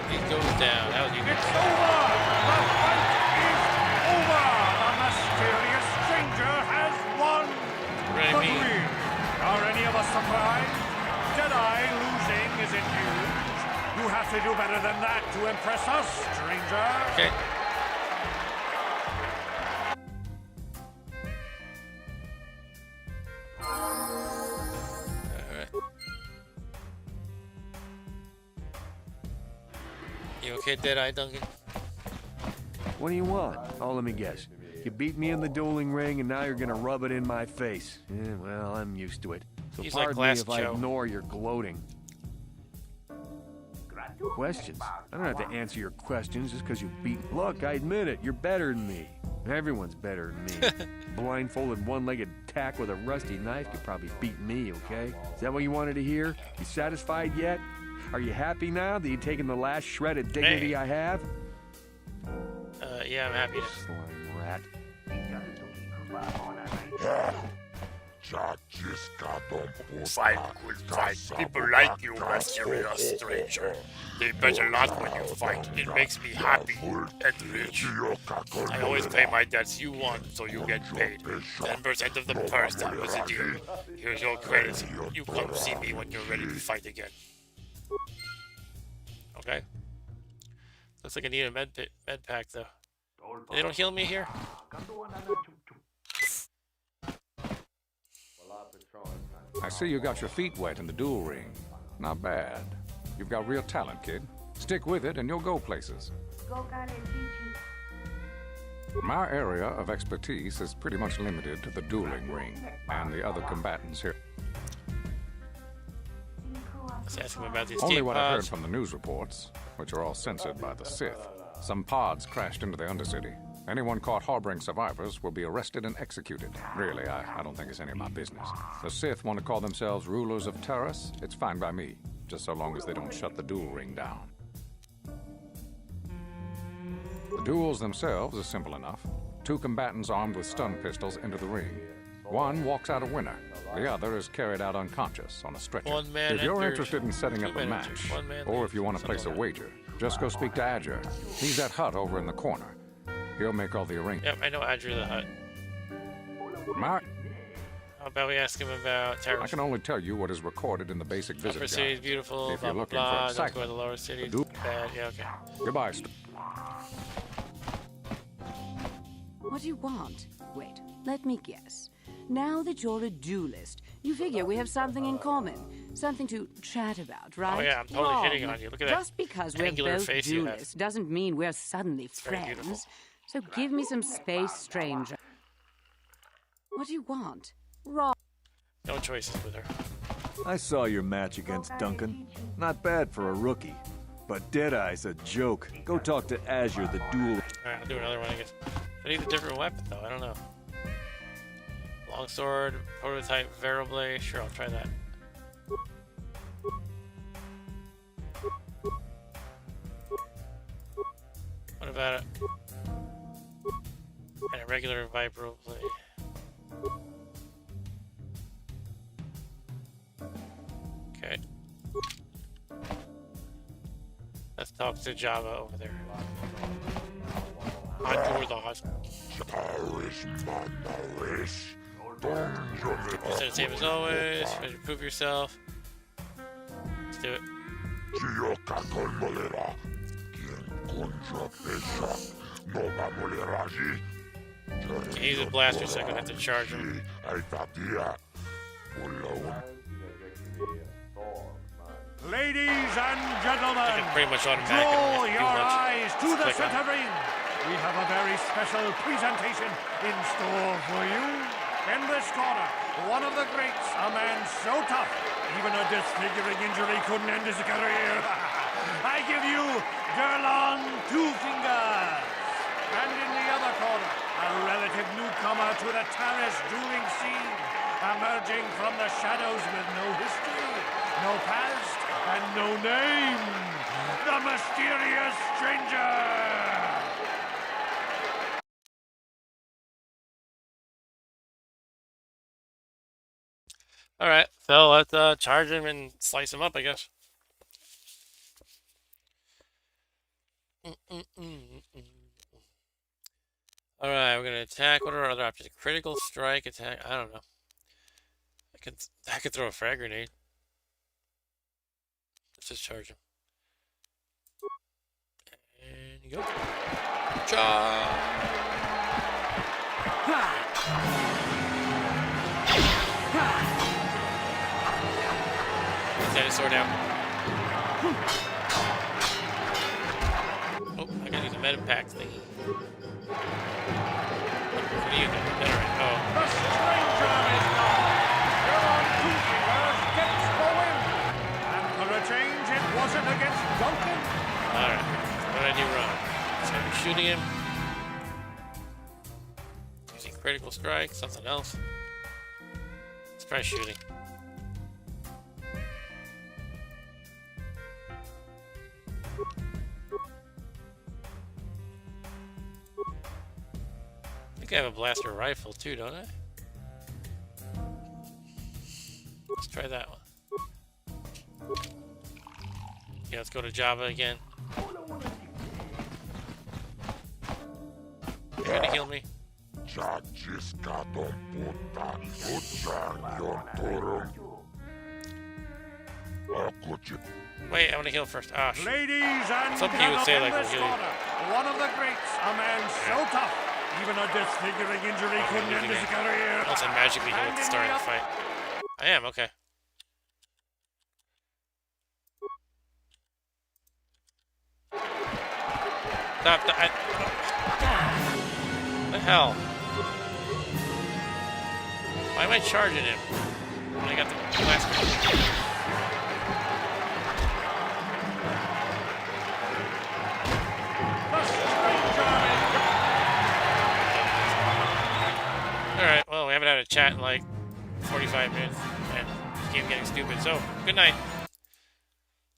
He goes down. That was you. It's over! The fight is over! The mysterious stranger has won! What do you mean? Are any of us surprised? Deadeye losing isn't huge. You have to do better than that to impress us, stranger. Okay. Alright. You okay, Deadeye Duncan? What do you want? Oh, let me guess. You beat me in the dueling ring, and now you're gonna rub it in my face. Yeah, well, I'm used to it. So He's like pardon me Glass if I Joe. ignore your gloating. Questions? I don't have to answer your questions just because you beat... Look, I admit it. You're better than me. Everyone's better than me. Blindfolded, one-legged tack with a rusty knife could probably beat me, okay? Is that what you wanted to hear? You satisfied yet? Are you happy now that you've taken the last shred of dignity I have? Yeah, I'm happy. Slime rat. Fight will fight. People like you, mysterious stranger. They bet a lot when you fight. It makes me happy and rich. I always pay my debts. You won, so you get paid. 10% of the purse, that was the deal. Here's your credits. You come see me when you're ready to fight again. Okay. Looks like I need a med pack though. They don't heal me here? I see you got your feet wet in the duel ring. Not bad. You've got real talent, kid. Stick with it and you'll go places. My area of expertise is pretty much limited to the dueling ring and the other combatants here. Let's ask him about these Only escape what I heard pods. from the news reports, which are all censored by the Sith. Some pods crashed into the Undercity. Anyone caught harboring survivors will be arrested and executed. Really, I don't think it's any of my business. The Sith want to call themselves rulers of Taris. It's fine by me, just so long as they don't shut the duel ring down. The duels themselves are simple enough. Two combatants armed with stun pistols enter the ring. One walks out a winner. The other is carried out unconscious on a stretcher. One man If you're enters, interested in setting up a 2 men match, enter, 1 man or leaves, if you want to place a something like wager, just go speak to Adger. He's at hut over in the corner. He'll make all the arrangements. Yep, I know Adger the Hutt. Mark, How about we ask him about Taris? I can only tell you what is recorded in the basic visit Upper guide. city is beautiful, If blah, you're blah, looking blah. for Don't go to excitement, the lower cities. the Bad, yeah, okay. Goodbye. What do you want? Wait, let me guess. Now that you're a duelist, you figure we have something in common. Something to chat about, right? Oh, yeah, I'm totally Wrong. hitting on you. Look at that Just because we're angular both face you have. duelists doesn't mean we're suddenly very beautiful. friends. So give me some space, stranger. What do you want? Wrong. No choices with her. I saw your match against Duncan. Not bad for a rookie. But Deadeye's a joke. Go talk to Azure, the duel. Alright, I'll do another one, I guess. I need a different weapon, though. I don't know. Longsword, prototype, Variable. Sure, I'll try that. What about it? And a regular vibro blade. Okay. Let's talk to Java over there. Onto the hospital. You said the same as always. Try to prove yourself. Let's do it. Can use a blaster so I can have to charge him. Ladies and gentlemen, I can pretty much automatically draw do your much. eyes to the Click on. center ring. We have a very special presentation in store for you. In this corner, one of the greats, a man so tough, even a disfiguring injury couldn't end his career. I give you Gerlon Two Fingers. And in the other corner, a relative newcomer to the Taris dueling scene, emerging from the shadows with no history, no past, and no name, the mysterious stranger! Alright, so let's charge him and slice him up, I guess. Alright, we're gonna attack. What are our other options? Critical strike, attack. I don't know. I could throw a frag grenade. Let's just charge him. And you go. Charge! Get his sword out. Oh, I gotta use a meta pack thingy. What do you do? Alright, oh. The stranger is gone! Gerlon Two Fingers gets the win! And for a change, it wasn't against Duncan. Alright, what did I do wrong? So I'm shooting him. Using critical strike, something else. Let's try shooting. I have a blaster rifle too, don't I? Let's try that one. Yeah, let's go to Java again. You're gonna heal me. Wait, I want to heal first. Ah, shit. Ladies and Something you would say like in this healing. corner, one of the greats, a man so tough, even a disfiguring injury couldn't end his career. Unless I magically heal at the start of the fight. I am, okay. Stop, what the hell? Why am I charging him? When I got the blaster. Alright, well, we haven't had a chat in like 45 minutes, and this game's getting stupid, so, good night.